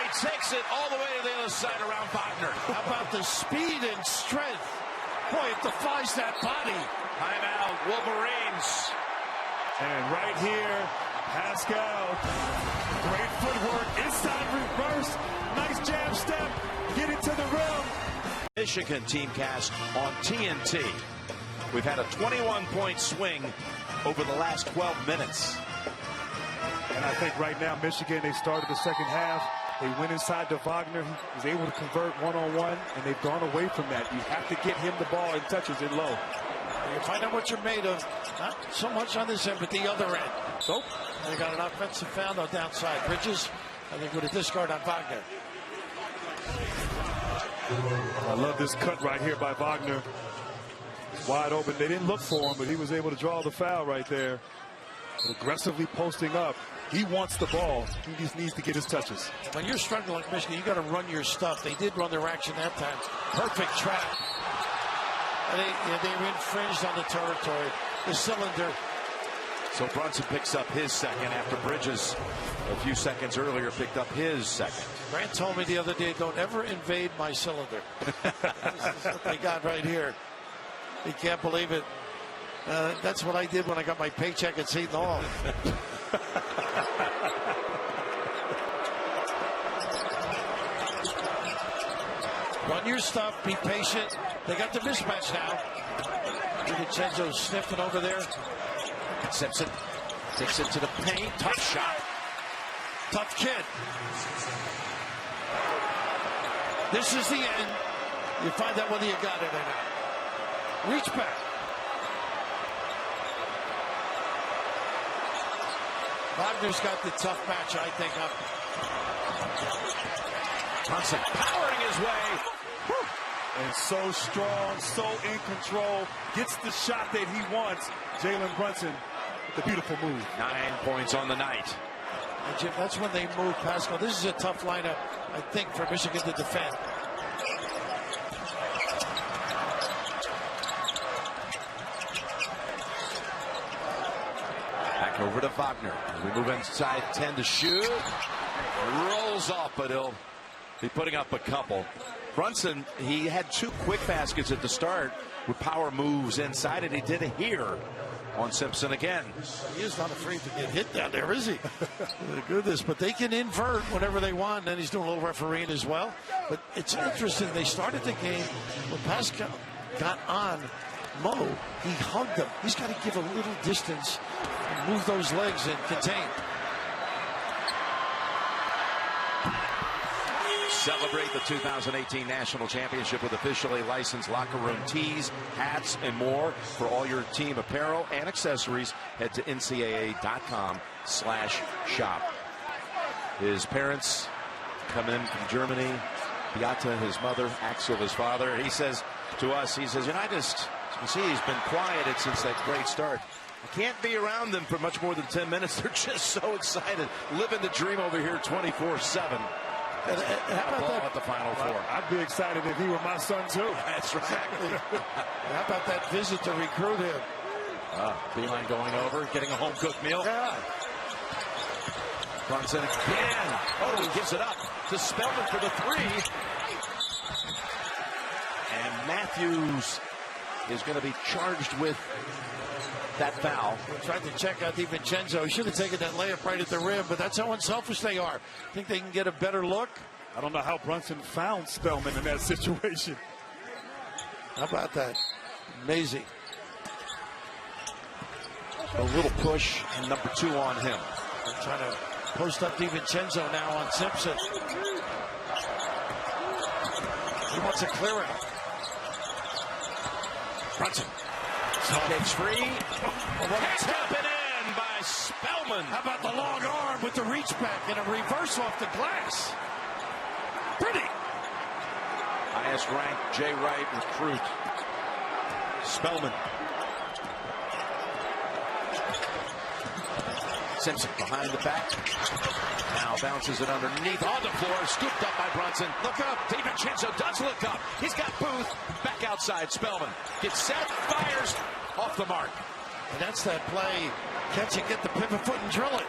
he takes it all the way to the other side around Wagner. How about the speed and strength? Boy, it defies that body. Timeout, Wolverines. And right here, Pascal. Great footwork, inside reverse. Nice jab step. Get it to the rim. Michigan teamcast on TNT. We've had a 21-point swing over the last 12 minutes. And I think right now, Michigan, they started the second half. They went inside to Wagner. He was able to convert one-on-one, and they've gone away from that. You have to get him the ball in touches in low. You find out what you're made of. Not so much on this end, but the other end. So they got an offensive foul on downside. Bridges, I think, with a discard on Wagner. I love this cut right here by Wagner. Wide open. They didn't look for him, but he was able to draw the foul right there. Aggressively posting up. He wants the ball. He just needs to get his touches. When you're struggling like Michigan, you got to run your stuff. They did run their action that time. Perfect trap. They infringed on the territory. The cylinder. So Brunson picks up his second after Bridges a few seconds earlier picked up his second. Grant told me the other day, don't ever invade my cylinder. This is what they got right here. You can't believe it. That's what I did when I got my paycheck at Seton Hall. Run your stuff. Be patient. They got the mismatch now. DiVincenzo sniffing over there. Simpson takes it to the paint. Tough shot. Tough kid. This is the end. You find out whether you got it or not. Reach back. Wagner's got the tough match, I think, up. Brunson powering his way. And so strong, so in control, gets the shot that he wants. Jalen Brunson with a beautiful move. 9 points on the night. And Jim, that's when they move Pascal. This is a tough lineup, I think, for Michigan to defend. Back over to Wagner. We move inside 10 to shoot. Rolls off, but he'll be putting up a couple. Brunson, he had 2 quick baskets at the start with power moves inside, and he did it here on Simpson again. He is not afraid to get hit down there, is he? Goodness, but they can invert whenever they want. Then he's doing a little refereeing as well. But it's interesting. They started the game when Pascal got on Mo. He hugged him. He's got to give a little distance and move those legs and contain. Celebrate the 2018 National Championship with officially licensed locker room tees, hats, and more. For all your team apparel and accessories, head to ncaa.com/shop. His parents come in from Germany. Beata, his mother, Axel, his father. He says to us, he says, you know, as you can see, he's been quieted since that great start. I can't be around them for much more than 10 minutes. They're just so excited, living the dream over here 24/7. How about that? At the Final Four. I'd be excited if he were my son, too. That's right. How about that visit to recruit him? Beeline going over, getting a home-cooked meal. Yeah. Brunson again. Oh, he gives it up to Spellman for the 3. And Matthews is going to be charged with that foul. Tried to check out DiVincenzo. He should have taken that layup right at the rim, but that's how unselfish they are. Think they can get a better look? I don't know how Brunson found Spellman in that situation. How about that? Amazing. A little push, and number 2 on him. They're trying to post up DiVincenzo now on Simpson. He wants a clear out. Brunson. Takes free. Tap it in by Spellman. How about the long arm with the reach back and a reverse off the glass? Pretty. Highest ranked Jay Wright recruit. Spellman. Simpson behind the back. Now bounces it underneath on the floor. Scooped up by Brunson. Look up. DiVincenzo does look up. He's got Booth. Back outside. Spellman gets set. Fires. Off the mark. And that's that play. Catch it, get the pivot foot and drill it.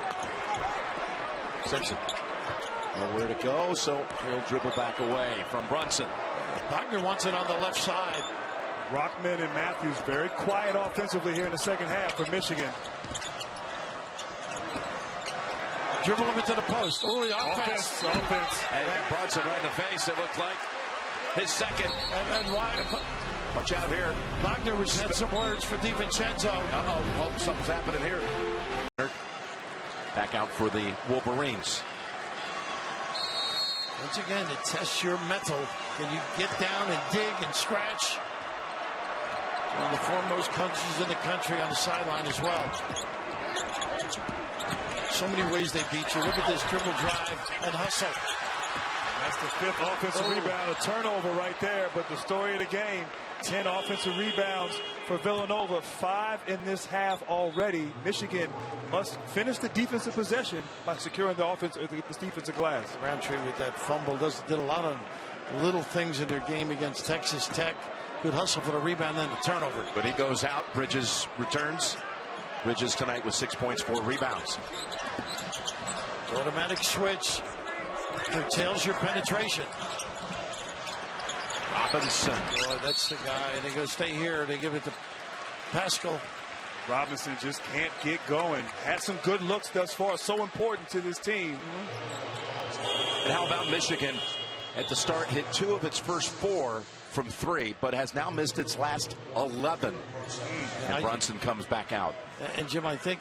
Simpson. Nowhere to go, so he'll dribble back away from Brunson. Wagner wants it on the left side. Rockman and Matthews very quiet offensively here in the second half for Michigan. Dribble him into the post. Oh, the offense. And Brunson right in the face. It looked like his second. And watch out here. Wagner had some words for DiVincenzo. Oh, something's happening here. Back out for the Wolverines. Once again, it tests your mental. Can you get down and dig and scratch? One of the foremost coaches in the country on the sideline as well. So many ways they beat you. Look at this dribble drive and hustle. That's the 5th offensive rebound, a turnover right there. But the story of the game, 10 offensive rebounds for Villanova, 5 in this half already. Michigan must finish the defensive possession by securing the defensive glass. Roundtree with that fumble did a lot of little things in their game against Texas Tech. Good hustle for the rebound and the turnover. But he goes out. Bridges returns. Bridges tonight with 6 points, 4 rebounds. Automatic switch. Curtails your penetration. Robinson. Boy, that's the guy. They're going to stay here. They give it to Pascal. Robinson just can't get going. Had some good looks thus far. So important to this team. And how about Michigan? At the start, hit 2 of its first 4 from 3, but has now missed its last 11. And Brunson comes back out. And Jim, I think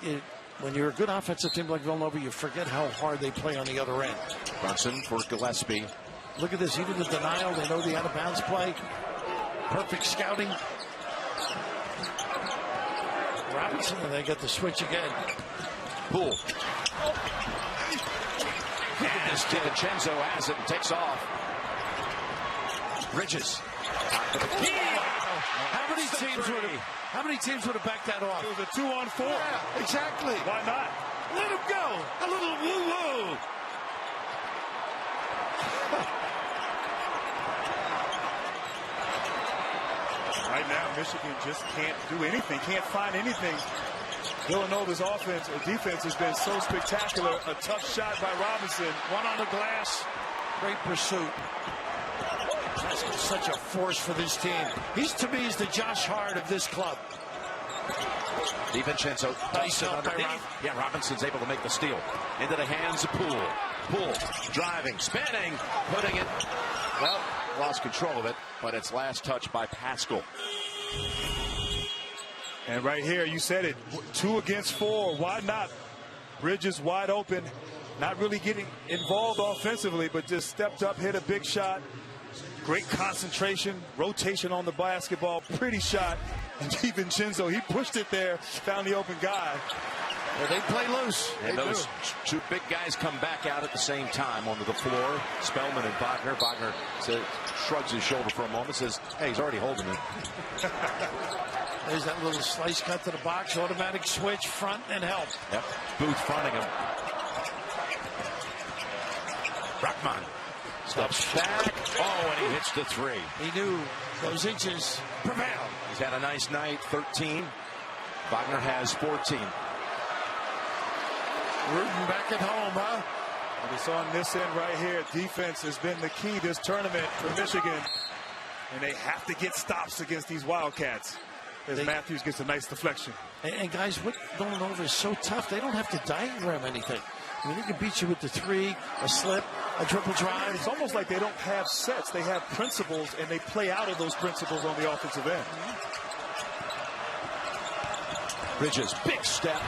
when you're a good offensive team like Villanova, you forget how hard they play on the other end. Brunson for Gillespie. Look at this. Even the denial, they know the out-of-bounds play. Perfect scouting. Robinson, and they got the switch again. Poole. And DiVincenzo has it and takes off. Bridges. How many teams would have backed that off? It was a 2-on-4. Yeah, exactly. Why not? Let him go. A little woo-woo. Right now, Michigan just can't do anything, can't find anything. Villanova's offense or defense has been so spectacular. A tough shot by Robinson. One on the glass. Great pursuit. That's such a force for this team. To me, he's the Josh Hart of this club. DiVincenzo nice underneath. Yeah, Robinson's able to make the steal. Into the hands of Poole. Poole driving, spinning, putting it. Well, lost control of it, but it's last touch by Pascal. And right here, you said it, 2 against 4. Why not? Bridges wide open, not really getting involved offensively, but just stepped up, hit a big shot. Great concentration, rotation on the basketball, pretty shot. And DiVincenzo, he pushed it there, found the open guy. Well, they play loose. And those two big guys come back out at the same time onto the floor. Spellman and Wagner. Wagner shrugs his shoulder for a moment, says, hey, he's already holding it. There's that little slice cut to the box, automatic switch, front and help. Yep, Booth fronting him. Rockman steps back. Oh, and he hits the 3. He knew those inches prevail. He's had a nice night, 13. Wagner has 14. Rooting back at home, huh? And it's on this end right here. Defense has been the key this tournament for Michigan. And they have to get stops against these Wildcats. As Matthews gets a nice deflection. And guys, what Villanova is so tough, they don't have to diagram anything. I mean, they can beat you with the 3, a slip, a triple drive. It's almost like they don't have sets. They have principles, and they play out of those principles on the offensive end. Bridges, big step,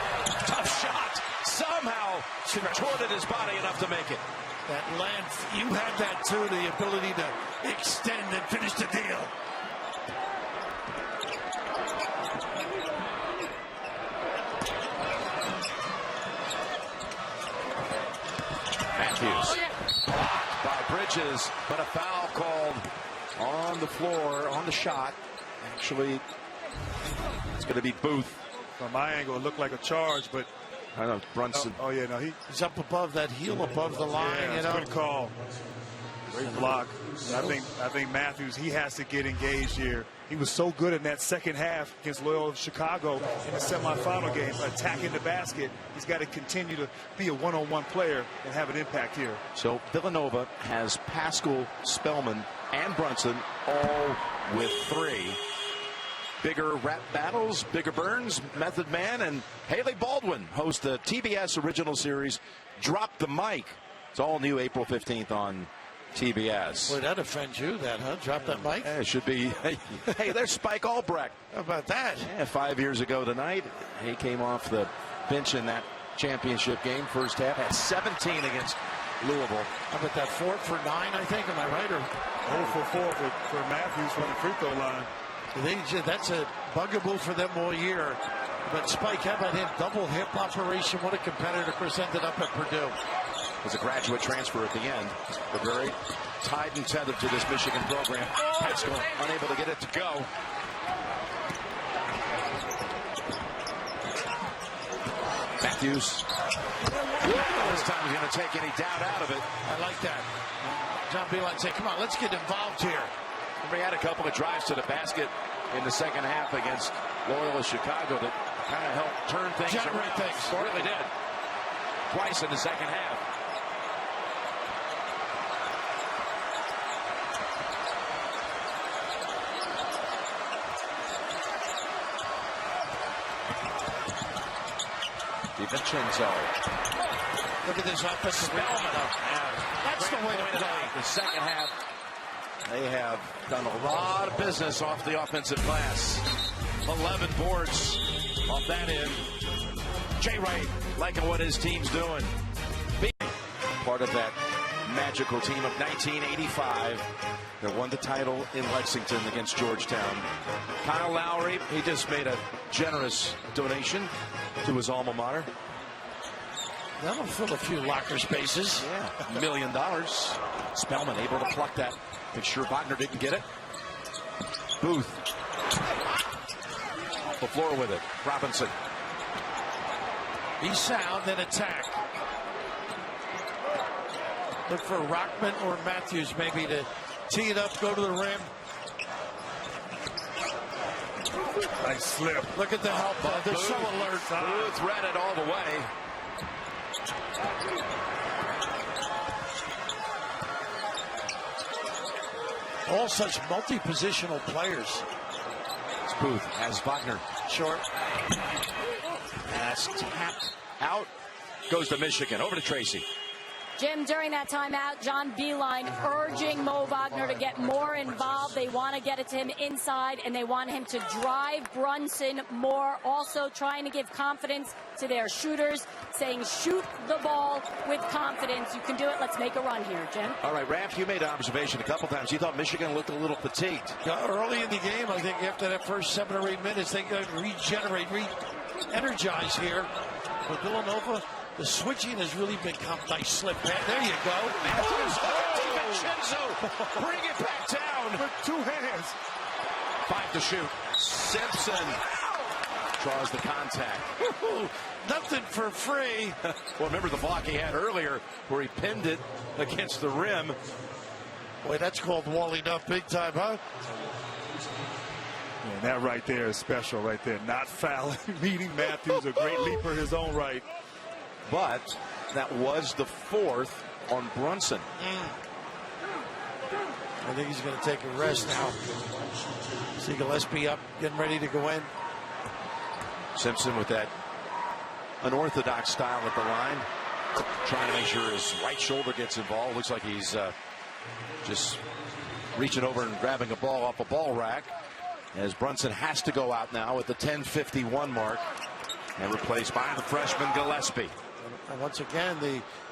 tough shot. Somehow contorted his body enough to make it. That length, you had that too, the ability to extend and finish the deal. Matthews. Blocked by Bridges, but a foul called on the floor, on the shot. Actually, it's going to be Booth. From my angle, it looked like a charge, but I know Brunson. Oh yeah, no, he's up above that heel, above the line. Yeah, good call. Great block. I think Matthews, he has to get engaged here. He was so good in that second half against Loyola Chicago in the semifinal game, attacking the basket. He's got to continue to be a one-on-one player and have an impact here. So Villanova has Pascal, Spellman, and Brunson all with 3. Bigger rap battles, bigger burns, Method Man, and Haley Baldwin host the TBS original series, Drop the Mic. It's all new April 15th on TBS. Boy, that offends you, huh? Drop that mic? Yeah, it should be. Hey, there's Spike Albrecht. How about that? Yeah, 5 years ago tonight, he came off the bench in that championship game. First half, had 17 against Louisville. How about that 4 for 9, I think? Am I right? Or 0 for 4 for Matthews from the free throw line. That's a bugaboo for them all year. But Spike, how about him? Double hip operation. What a competitor. Of course, ended up at Purdue. Was a graduate transfer at the end, but very tied and tethered to this Michigan program. Pascal unable to get it to go. Matthews. This time he's going to take any doubt out of it. I like that. John Beilein said, come on, let's get involved here. We had a couple of drives to the basket in the second half against Loyola Chicago that kind of helped turn things around. Generate things. Really did. Twice in the second half. DiVincenzo. Look at this offensive rebound. That's the way to play. The second half, they have done a lot of business off the offensive glass. 11 boards off that end. Jay Wright liking what his team's doing. Part of that magical team of 1985 that won the title in Lexington against Georgetown. Kyle Lowry, he just made a generous donation to his alma mater. That'll fill a few locker spaces. Yeah, $1 million. Spellman able to pluck that. Make sure Wagner didn't get it. Booth. Off the floor with it. Robinson. Be sound and attack. Look for Rockman or Matthews maybe to tee it up, go to the rim. Nice slip. Look at the help. They're so alert. Booth read it all the way. All such multi-positional players. It's Booth has Wagner. Short. Pass tapped out. Goes to Michigan. Over to Tracy. Jim, during that timeout, John Beilein urging Mo Wagner to get more involved. They want to get it to him inside, and they want him to drive Brunson more. Also trying to give confidence to their shooters, saying shoot the ball with confidence. You can do it. Let's make a run here, Jim. All right, Raph, you made an observation a couple times. You thought Michigan looked a little fatigued. Early in the game, I think after that first 7 or 8 minutes, they got to regenerate, re-energize here. But Villanova, the switching has really become nice slip. There you go. Matthews. DiVincenzo. Bring it back down. With 2 hands. 5 to shoot. Simpson draws the contact. Nothing for free. Well, remember the block he had earlier where he pinned it against the rim. Boy, that's called walling up big time, huh? And that right there is special right there. Not fouling, meeting Matthews, a great leaper in his own right. But that was the 4th on Brunson. I think he's going to take a rest now. See Gillespie up, getting ready to go in. Simpson with that unorthodox style at the line. Trying to make sure his right shoulder gets involved. Looks like he's just reaching over and grabbing a ball off a ball rack. As Brunson has to go out now at the 10:51 mark. And replaced by the freshman Gillespie. And once again,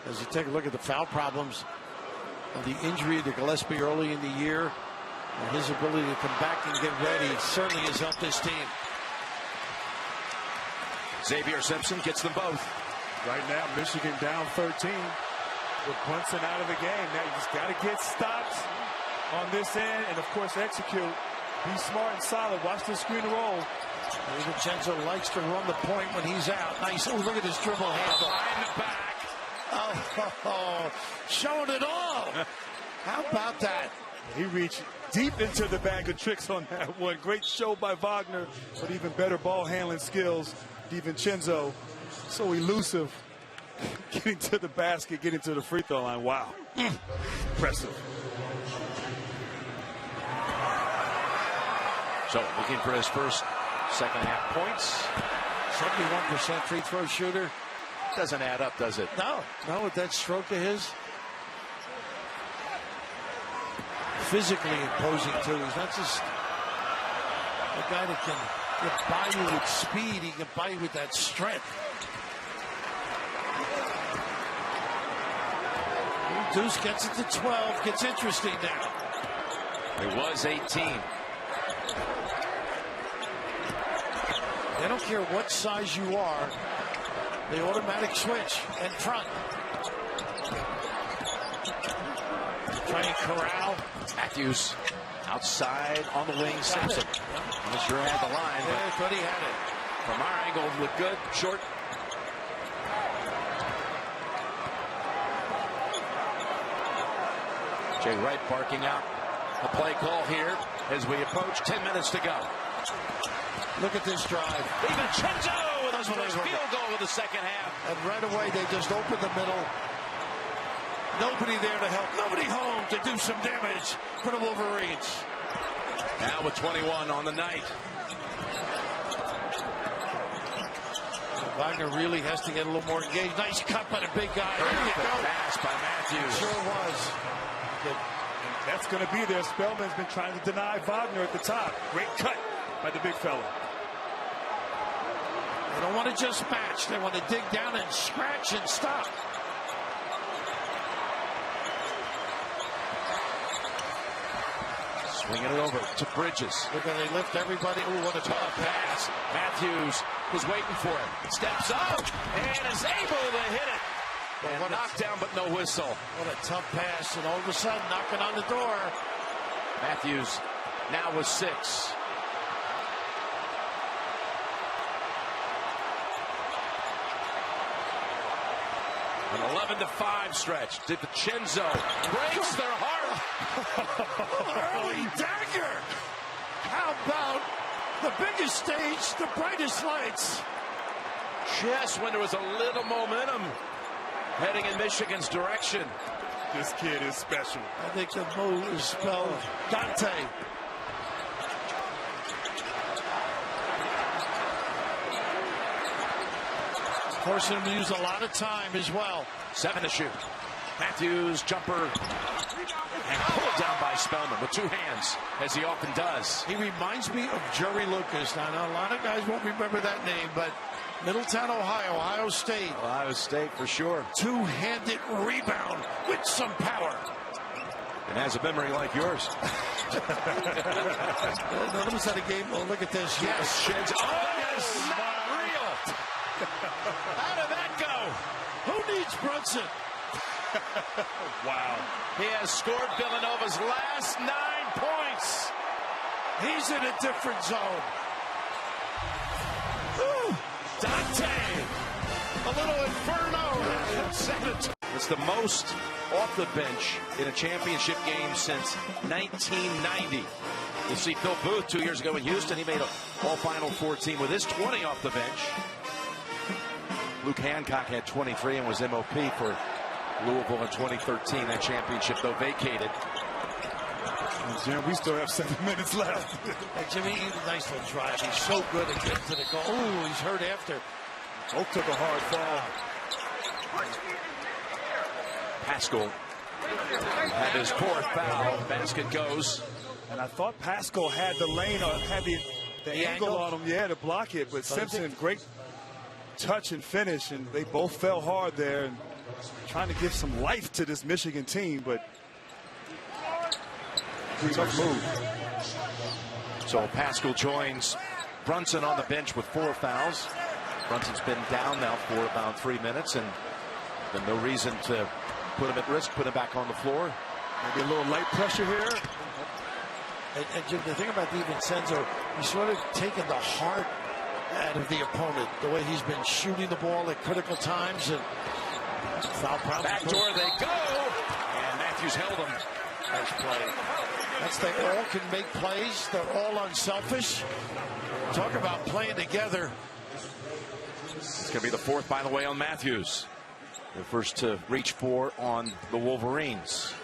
as you take a look at the foul problems and the injury to Gillespie early in the year, and his ability to come back and get ready certainly has helped this team. Xavier Simpson gets them both. Right now, Michigan down 13 with Brunson out of the game. Now you just got to get stops on this end and, of course, execute. Be smart and solid. Watch the screen roll. DiVincenzo likes to run the point when he's out. Nice. Oh, look at his dribble handle. Behind the back. Oh, showing it all. How about that? He reached deep into the bag of tricks on that one. Great show by Wagner, but even better ball handling skills. DiVincenzo, so elusive. Getting to the basket, getting to the free throw line. Wow. Impressive. So looking for his first second half points. 71% free throw shooter. Doesn't add up, does it? No, with that stroke of his. Physically imposing too. He's not just a guy that can get by you with speed. He can buy you with that strength. Deuce gets it to 12. Gets interesting now. It was 18. They don't care what size you are. They automatic switch in front. Trying to corral. Matthews outside on the wing. Simpson. Not sure had the line. Yeah, I thought he had it. From our angle, looked good. Short. Jay Wright barking out a play call here as we approach 10 minutes to go. Look at this drive. DiVincenzo with his first field goal of the second half. And right away, they just opened the middle. Nobody there to help. Nobody home to do some damage for the Wolverines. Now with 21 on the night. Wagner really has to get a little more engaged. Nice cut by the big guy. There you go. Pass by Matthews. Sure was. That's going to be there. Spellman's been trying to deny Wagner at the top. Great cut by the big fella. They don't want to just match. They want to dig down and scratch and stop. Swinging it over to Bridges. Look how they lift everybody. Ooh, what a tough pass. Matthews was waiting for it. Steps up and is able to hit it. And knocked down, but no whistle. What a tough pass, and all of a sudden, knocking on the door. Matthews now with 6. An 11-5 stretch. DiVincenzo breaks their heart. Early dagger. How about the biggest stage, the brightest lights? Just when there was a little momentum heading in Michigan's direction. This kid is special. I think the move is spelled Dante. Forcing him to use a lot of time as well. 7 to shoot. Matthews, jumper, and pulled down by Spellman with 2 hands, as he often does. He reminds me of Jerry Lucas. Now, I know a lot of guys won't remember that name, but Middletown, Ohio State. Ohio State for sure. 2-handed rebound with some power. And has a memory like yours. Let me set a game. Oh, look at this. Yes. Sheds. Oh, yes. Not real. How did that go? Who needs Brunson? Wow. He has scored Villanova's last 9 points. He's in a different zone. Ooh. Dante. A little inferno. It's the most off the bench in a championship game since 1990. You see Phil Booth 2 years ago in Houston. He made a all-Final Four team with his 20 off the bench. Luke Hancock had 23 and was MOP for Louisville in 2013. That championship, though, vacated. Jim, we still have 7 minutes left. And Jimmy, nice little drive. He's so good at getting to the goal. Ooh, he's hurt after. Oak took a hard fall. Pascal had his 4th foul. Basket goes. And I thought Pascal had the lane or had the angle on him, to block it. But Simpson, great touch and finish, and they both fell hard there and trying to give some life to this Michigan team, but tough move. So Pascal joins Brunson on the bench with 4 fouls. Brunson's been down now for about 3 minutes, and then no reason to put him at risk, put him back on the floor. Maybe a little light pressure here. And Jim, the thing about DiVincenzo, he's sort of taken the heart out of the opponent, the way he's been shooting the ball at critical times, and foul problem. Back door they go, and Matthews held him. Nice play. That's they all can make plays. They're all unselfish. Talk about playing together. It's going to be the 4th, by the way, on Matthews. The first to reach 4 on the Wolverines.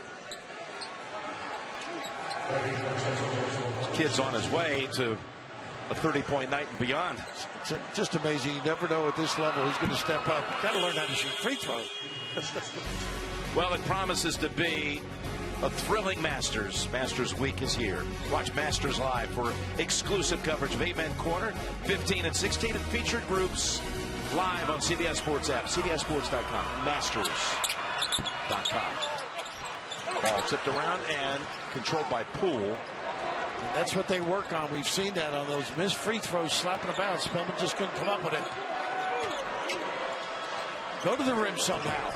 Kid's on his way to a 30-point night and beyond. It's just amazing. You never know at this level who's going to step up. Got to learn how to shoot free throws. Well, it promises to be a thrilling Masters. Masters Week is here. Watch Masters Live for exclusive coverage of 8-Man Corner, 15 and 16, and featured groups live on CBS Sports app, CBSSports.com, Masters.com. Ball tipped around and controlled by Poole. And that's what they work on. We've seen that on those missed free throws, slapping about. Spellman just couldn't come up with it. Go to the rim somehow.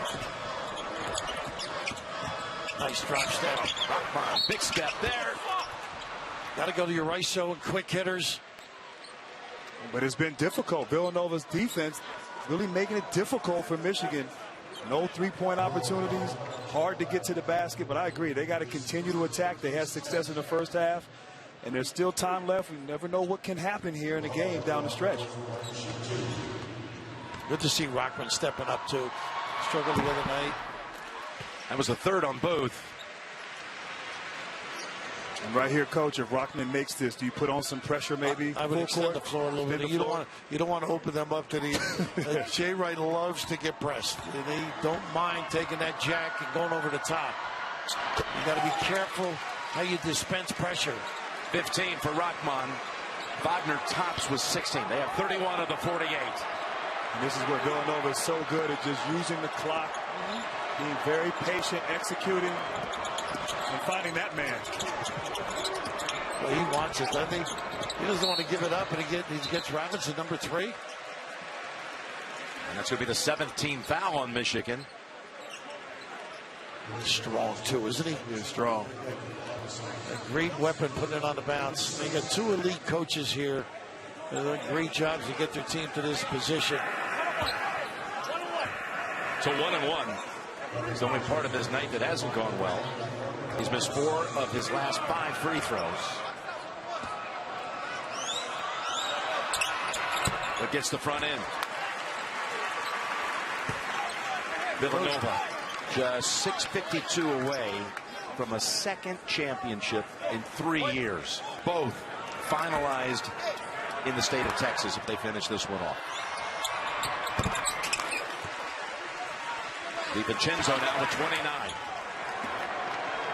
Nice drop step. Rockmont, big step there. Got to go to your ISO and quick hitters. But it's been difficult. Villanova's defense really making it difficult for Michigan. No 3-point opportunities. Hard to get to the basket, but I agree. They got to continue to attack. They had success in the first half, and there's still time left. We never know what can happen here in the game down the stretch. Good to see Rockman stepping up, too. Struggled the other night. That was the 3rd on Booth. And right here, Coach, if Rockman makes this, do you put on some pressure maybe? I would extend the floor a little bit. You don't want to open them up to the Jay Wright loves to get pressed. They don't mind taking that jack and going over the top. You got to be careful how you dispense pressure. 15 for Rockman. Wagner tops with 16. They have 31 of the 48. And this is where Villanova is so good at just using the clock, being very patient, executing, and finding that man. Well, he wants it, doesn't he? He doesn't want to give it up, and he gets Robinson number 3. And that's going to be the 17th foul on Michigan. He's strong, too, isn't he? He's strong. A great weapon putting it on the bounce. They got 2 elite coaches here. They're doing great jobs to get their team to this position. So 1-1. It's the only part of his night that hasn't gone well. He's missed 4 of his last 5 free throws. But gets the front end. Villanova just 6:52 away from a second championship in 3 years. Both finalized in the state of Texas if they finish this one off. DiVincenzo now with 29,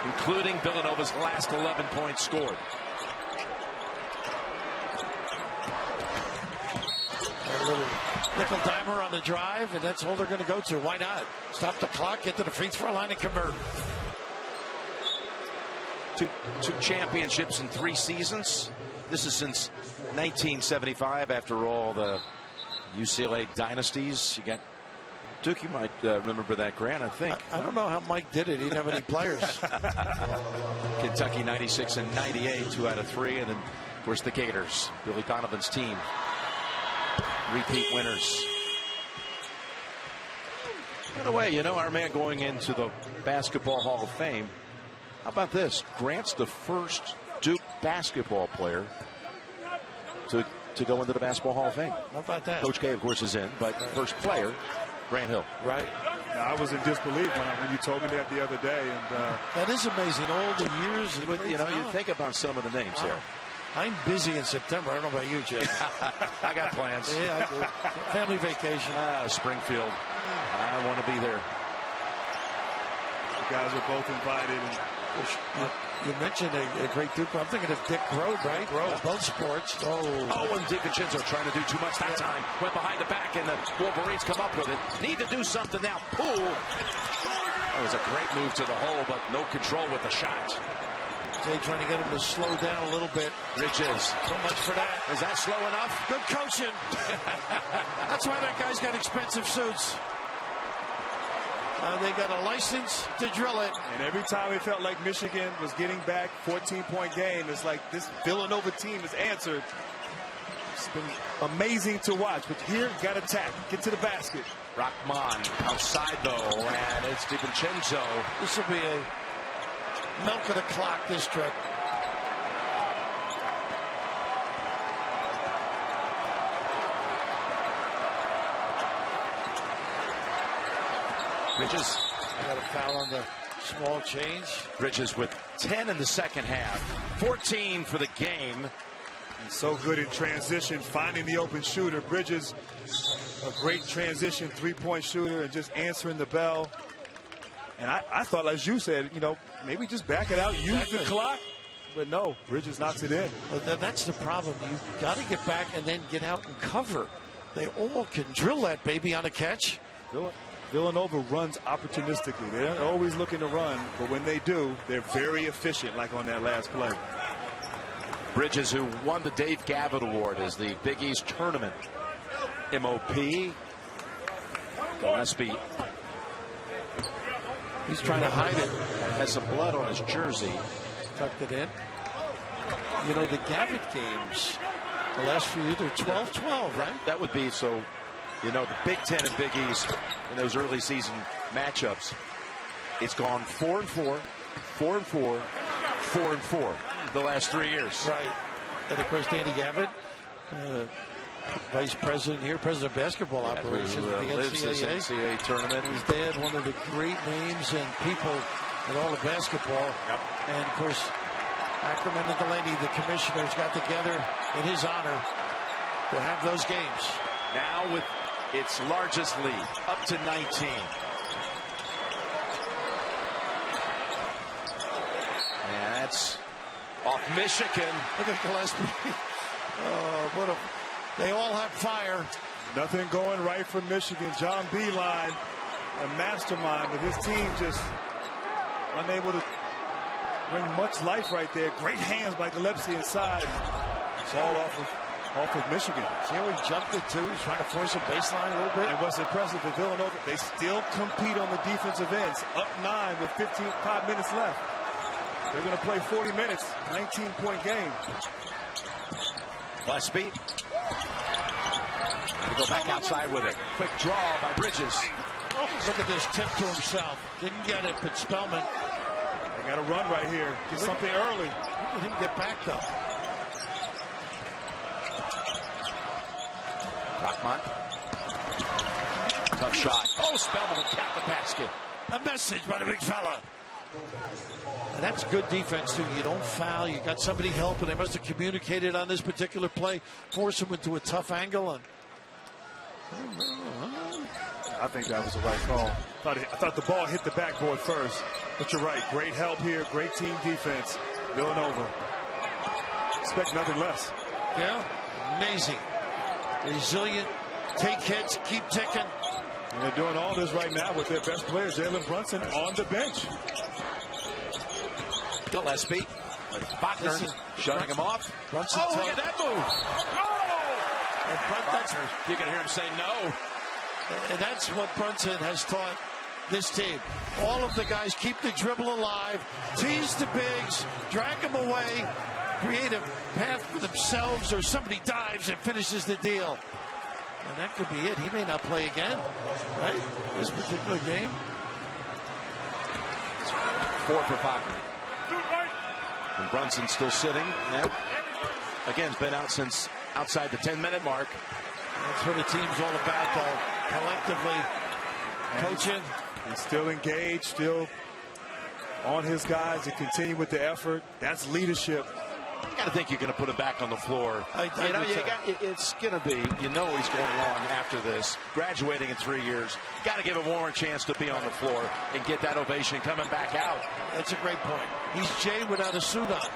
including Villanova's last 11 points scored. A little nickel dimer on the drive, and that's all they're going to go to. Why not? Stop the clock, get to the free throw line, and convert. Two championships in 3 seasons. This is since 1975 after all the UCLA dynasties. You got Duke, you might remember that, Grant, I think. I don't know how Mike did it. He didn't have any players. Kentucky 96 and 98, 2 out of 3. And then, of course, the Gators, Billy Donovan's team. Repeat winners. By the way, you know, our man going into the Basketball Hall of Fame. How about this? Grant's the first Duke basketball player to go into the Basketball Hall of Fame. How about that? Coach K, of course, is in, but first player, Grant Hill. Right. Now, I was in disbelief when you told me that the other day. And that is amazing. All the years. But, you know, you think about some of the names there. I'm busy in September. I don't know about you, Jay. I got plans. Yeah, I do. Family vacation. Springfield. I want to be there. you guys were both invited. And you mentioned a great Duke. I'm thinking of Dick Grode, right? Grode, both sports. Oh, and DiVincenzo trying to do too much that time. Went behind the back, and the Wolverines come up with it. Need to do something now. Poole. That was a great move to the hole, but no control with the shot. Jay trying to get him to slow down a little bit. Riches. So much for that. Is that slow enough? Good coaching. That's why that guy's got expensive suits. They got a license to drill it. And every time it felt like Michigan was getting back, 14-point game, it's like this Villanova team has answered. It's been amazing to watch. But here, got to tap. Get to the basket. Rahman outside, though, and it's DiVincenzo. This will be a milk of the clock this trip. Bridges. Got a foul on the small change. Bridges with 10 in the second half. 14 for the game. And so good in transition, finding the open shooter. Bridges, a great transition three-point shooter, and just answering the bell. And I thought, as you said, you know, maybe just back it out, use the clock. But no, Bridges knocks it in. Well, that's the problem. You got to get back and then get out and cover. They all can drill that baby on a catch. Villanova runs opportunistically. They're always looking to run, but when they do, they're very efficient, like on that last play. Bridges, who won the Dave Gavitt Award as the Big East Tournament MOP. Gillespie. He's trying to hide it. Has some blood on his jersey. Tucked it in. You know, the Gavitt games, the last few years, they're 12-12, right? That would be so. You know, the Big Ten and Big East in those early season matchups, it's gone 4-4, 4-4, 4-4 the last 3 years. Right. And of course, Danny Gavitt, vice president here, president of basketball operations who, at the lives this NCAA tournament. His dad, one of the great names and people in all of basketball. Yep. And of course, Ackerman and Delaney, the commissioners, got together in his honor to have those games. Now with its largest lead, up to 19. And that's off Michigan. Look at Gillespie. Oh, they all have fire. Nothing going right for Michigan. John Beilein, a mastermind, but his team just unable to bring much life right there. Great hands by Gillespie inside. It's all off of Michigan. See how he jumped it too? He's trying to force a baseline a little bit. And what's impressive for Villanova, they still compete on the defensive ends. Up 9 with 5 minutes left. They're going to play 40 minutes, 19-point game. Gillespie. Go back outside with it. Quick draw by Bridges. Look at this tip to himself. Didn't get it, but Spellman. They got to run right here. Get something early. He didn't get back though. Rockmont. Tough shot. Oh, Spellman will tap the basket. A message by the big fella. And that's good defense too. You don't foul. You got somebody helping. They must have communicated on this particular play. Force him into a tough angle. And I think that was the right call. I thought the ball hit the backboard first. But you're right. Great help here. Great team defense. Villanova. Expect nothing less. Yeah, amazing. Resilient. Take hits. Keep ticking. And they're doing all this right now with their best player, Jalen Brunson, on the bench. Gillespie. Wagner shutting him off. Brunson, oh, look at that move. Oh! And Wagner, you can hear him say no. And that's what Brunson has taught this team. All of the guys keep the dribble alive, tease the bigs, drag them away, create a path for themselves, or somebody dives and finishes the deal. And that could be it. He may not play again, right? This particular game. 4 for Wagner. And Brunson still sitting. Yep. Again, has been out since outside the 10-minute mark. That's what the team's all about, though. Collectively coaching. He's still engaged, still on his guys to continue with the effort. That's leadership. You got to think you're going to put him back on the floor. It's going to be, he's going along after this, graduating in 3 years. Got to give him one more chance to be on the floor and get that ovation coming back out. That's a great point. He's Jay without a suit on.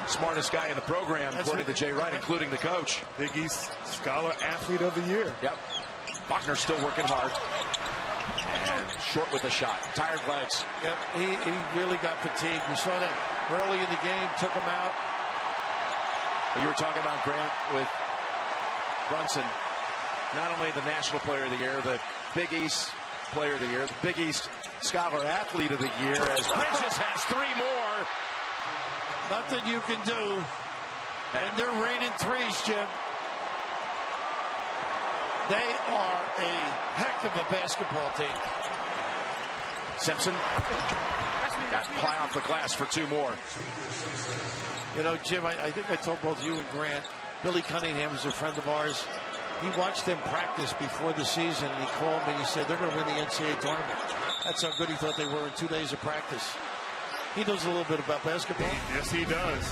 Smartest guy in the program, according to Jay Wright, including the coach. Big East Scholar Athlete of the Year. Yep. Wagner still working hard. And short with the shot. Tired legs. Yep. He really got fatigued. We saw that early in the game. Took him out. You were talking about Grant with Brunson. Not only the National Player of the Year, the Big East Player of the Year, the Big East Scholar Athlete of the Year, as Bridges has 3 more. Nothing you can do. And they're raining threes, Jim. They are a heck of a basketball team. Simpson got fly off the glass for 2 more. You know, Jim, I think I told both you and Grant, Billy Cunningham is a friend of ours. He watched them practice before the season, and he called me and he said, they're going to win the NCAA tournament. That's how good he thought they were in 2 days of practice. He knows a little bit about basketball. Yes, he does.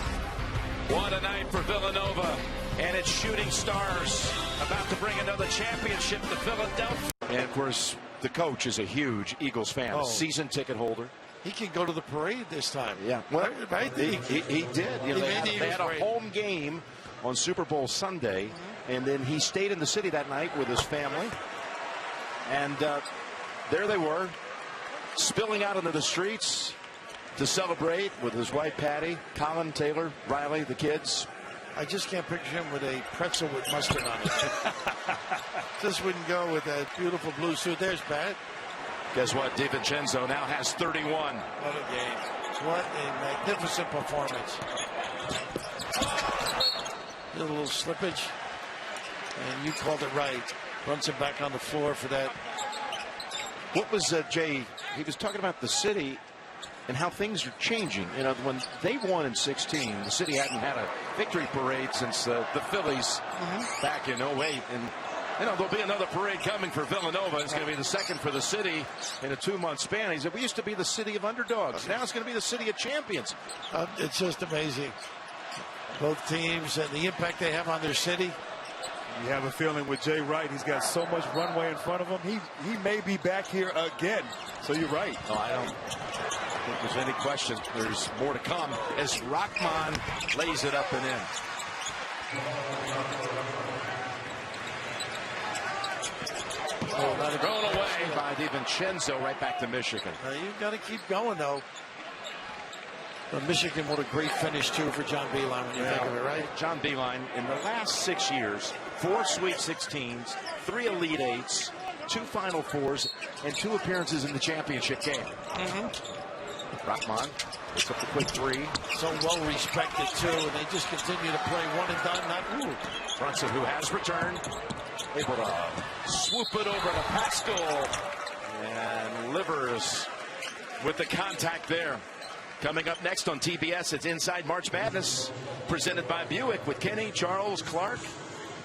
What a night for Villanova and its shooting stars, about to bring another championship to Philadelphia. And of course, the coach is a huge Eagles fan, season ticket holder. He can go to the parade this time. Yeah, well, right? He did. You know, they had a home game on Super Bowl Sunday, and then he stayed in the city that night with his family. And there they were, spilling out into the streets to celebrate with his wife Patty, Colin, Taylor, Riley, the kids. I just can't picture him with a pretzel with mustard on it. Just wouldn't go with that beautiful blue suit. There's Pat. Guess what? DiVincenzo now has 31. What a game. What a magnificent performance. A little slippage. And you called it right. Brunson back on the floor for that. What was Jay? He was talking about the city and how things are changing. You know, when they won in 16, the city hadn't had a victory parade since the Phillies back in 08. And, you know, there'll be another parade coming for Villanova. It's going to be the second for the city in a 2-month span. He said, we used to be the city of underdogs. Now it's going to be the city of champions. It's just amazing. Both teams and the impact they have on their city. You have a feeling with Jay Wright, he's got so much runway in front of him. He may be back here again. So you're right. No, I don't think there's any question. There's more to come as Rockman lays it up and in. Thrown away by DiVincenzo, right back to Michigan. You've got to keep going, though. But Michigan, what a great finish, too, for John Beilein when you think of it, right? John Beilein, in the last 6 years, 4 Sweet 16s, 3 Elite Eights, 2 Final Fours, and 2 appearances in the championship game. Rahman picks up the quick 3. So well respected, too, and they just continue to play one and done. Brunson, who has returned, able to swoop it over to Pascal. And Livers with the contact there. Coming up next on TBS, it's Inside March Madness, presented by Buick with Kenny, Charles, Clark,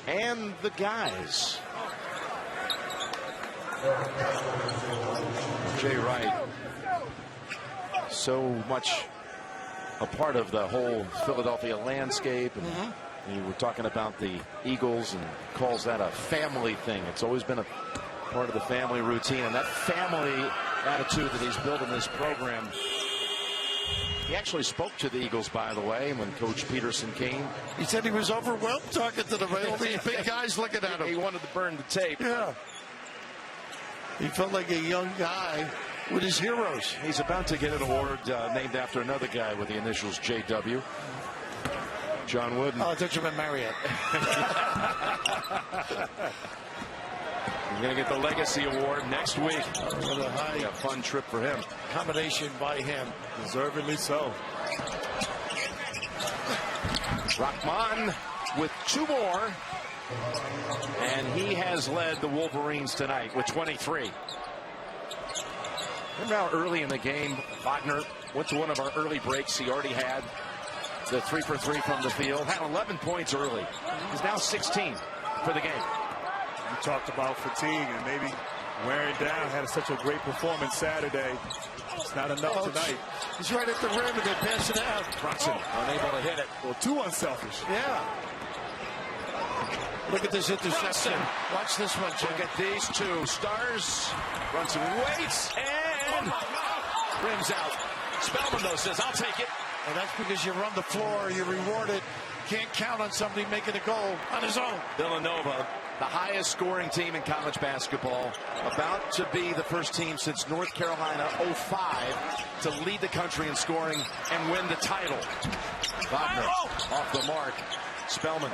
and the guys. Jay Wright, so much a part of the whole Philadelphia landscape. And you were talking about the Eagles and calls that a family thing. It's always been a part of the family routine, and that family attitude that he's built in this program. He actually spoke to the Eagles, by the way, when Coach Peterson came. He said he was overwhelmed talking to all these big guys looking at him. He wanted to burn the tape. Yeah. He felt like a young guy with his heroes. He's about to get an award named after another guy with the initials JW. John Wooden. Oh, I thought you meant Marriott. He's going to get the Legacy Award next week. A fun trip for him. Accommodation by him. Deservedly so. Rahman with 2 more. And he has led the Wolverines tonight with 23. Remember how early in the game Wagner went to one of our early breaks. He already had the 3 for 3 from the field. Had 11 points early. He's now 16 for the game. You talked about fatigue and maybe wearing down. Had such a great performance Saturday. It's not enough tonight. He's right at the rim and they pass it out. Brunson unable to hit it. Well, too unselfish. Yeah. Look at this interception. Watch this one, Jim. Look at these 2 stars. Brunson waits and rims out. Spellman, though, says, I'll take it. And that's because you run the floor, you're rewarded. Can't count on somebody making a goal on his own. Villanova, the highest scoring team in college basketball, about to be the first team since North Carolina 05 to lead the country in scoring and win the title. Wagner off the mark. Spellman.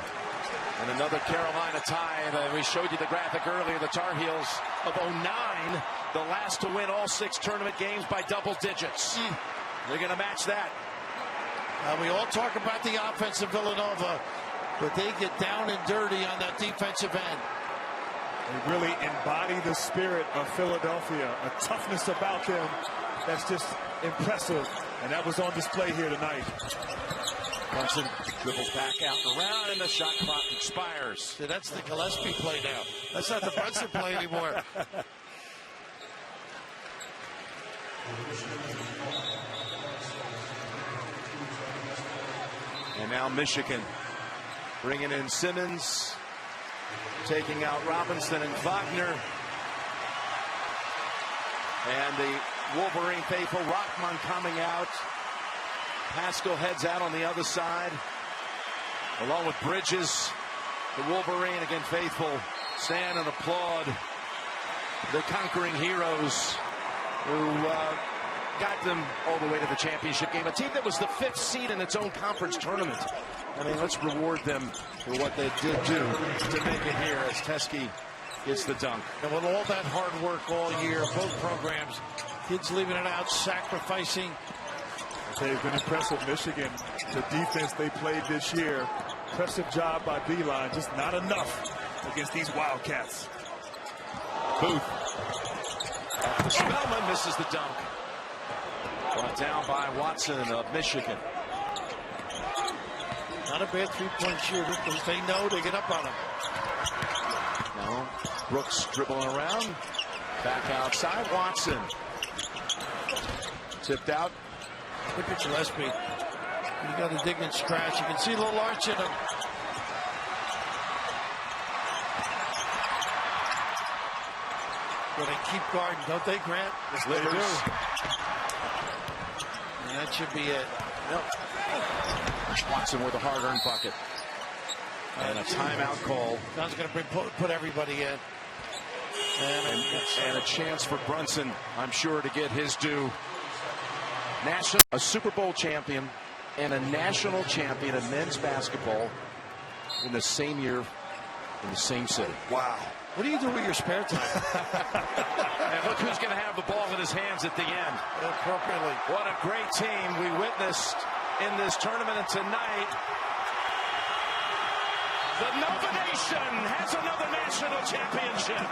And another Carolina tie. We showed you the graphic earlier. The Tar Heels of 09, the last to win all 6 tournament games by double digits. They're going to match that. We all talk about the offense of Villanova, but they get down and dirty on that defensive end. They really embody the spirit of Philadelphia, a toughness about them that's just impressive, and that was on display here tonight. Brunson dribbles back out and around, and the shot clock expires. See, that's the Gillespie play now. That's not the Brunson play anymore. And now Michigan bringing in Simmons, taking out Robinson and Wagner. And the Wolverine faithful, Rahman coming out. Pascal heads out on the other side, along with Bridges. The Wolverine, again faithful, stand and applaud the conquering heroes who got them all the way to the championship game. A team that was the 5th seed in its own conference tournament. I mean, let's reward them for what they did do to make it here as Teskey gets the dunk. And with all that hard work all year, both programs, kids leaving it out, sacrificing. They've been impressive. Michigan, the defense they played this year, impressive job by Beilein, just not enough against these Wildcats. Booth. Spellman misses the dunk. Brought down by Watson of Michigan. Not a bad 3-point shooter because they know they get up on him. No. Brooks dribbling around. Back outside. Watson. Tipped out. Look at Gillespie. You got to dig and scratch. You can see a little arch in him. But they keep guarding, don't they, Grant? Yes, they do. And that should be it. Yep. Watson with a hard-earned bucket. And a timeout call. John's going to put everybody in. And a chance for Brunson, I'm sure, to get his due. A Super Bowl champion and a national champion in men's basketball in the same year in the same city. Wow. What do you do with your spare time? And look who's going to have the ball in his hands at the end. Appropriately. What a great team we witnessed in this tournament. And tonight, the Nova Nation has another national championship.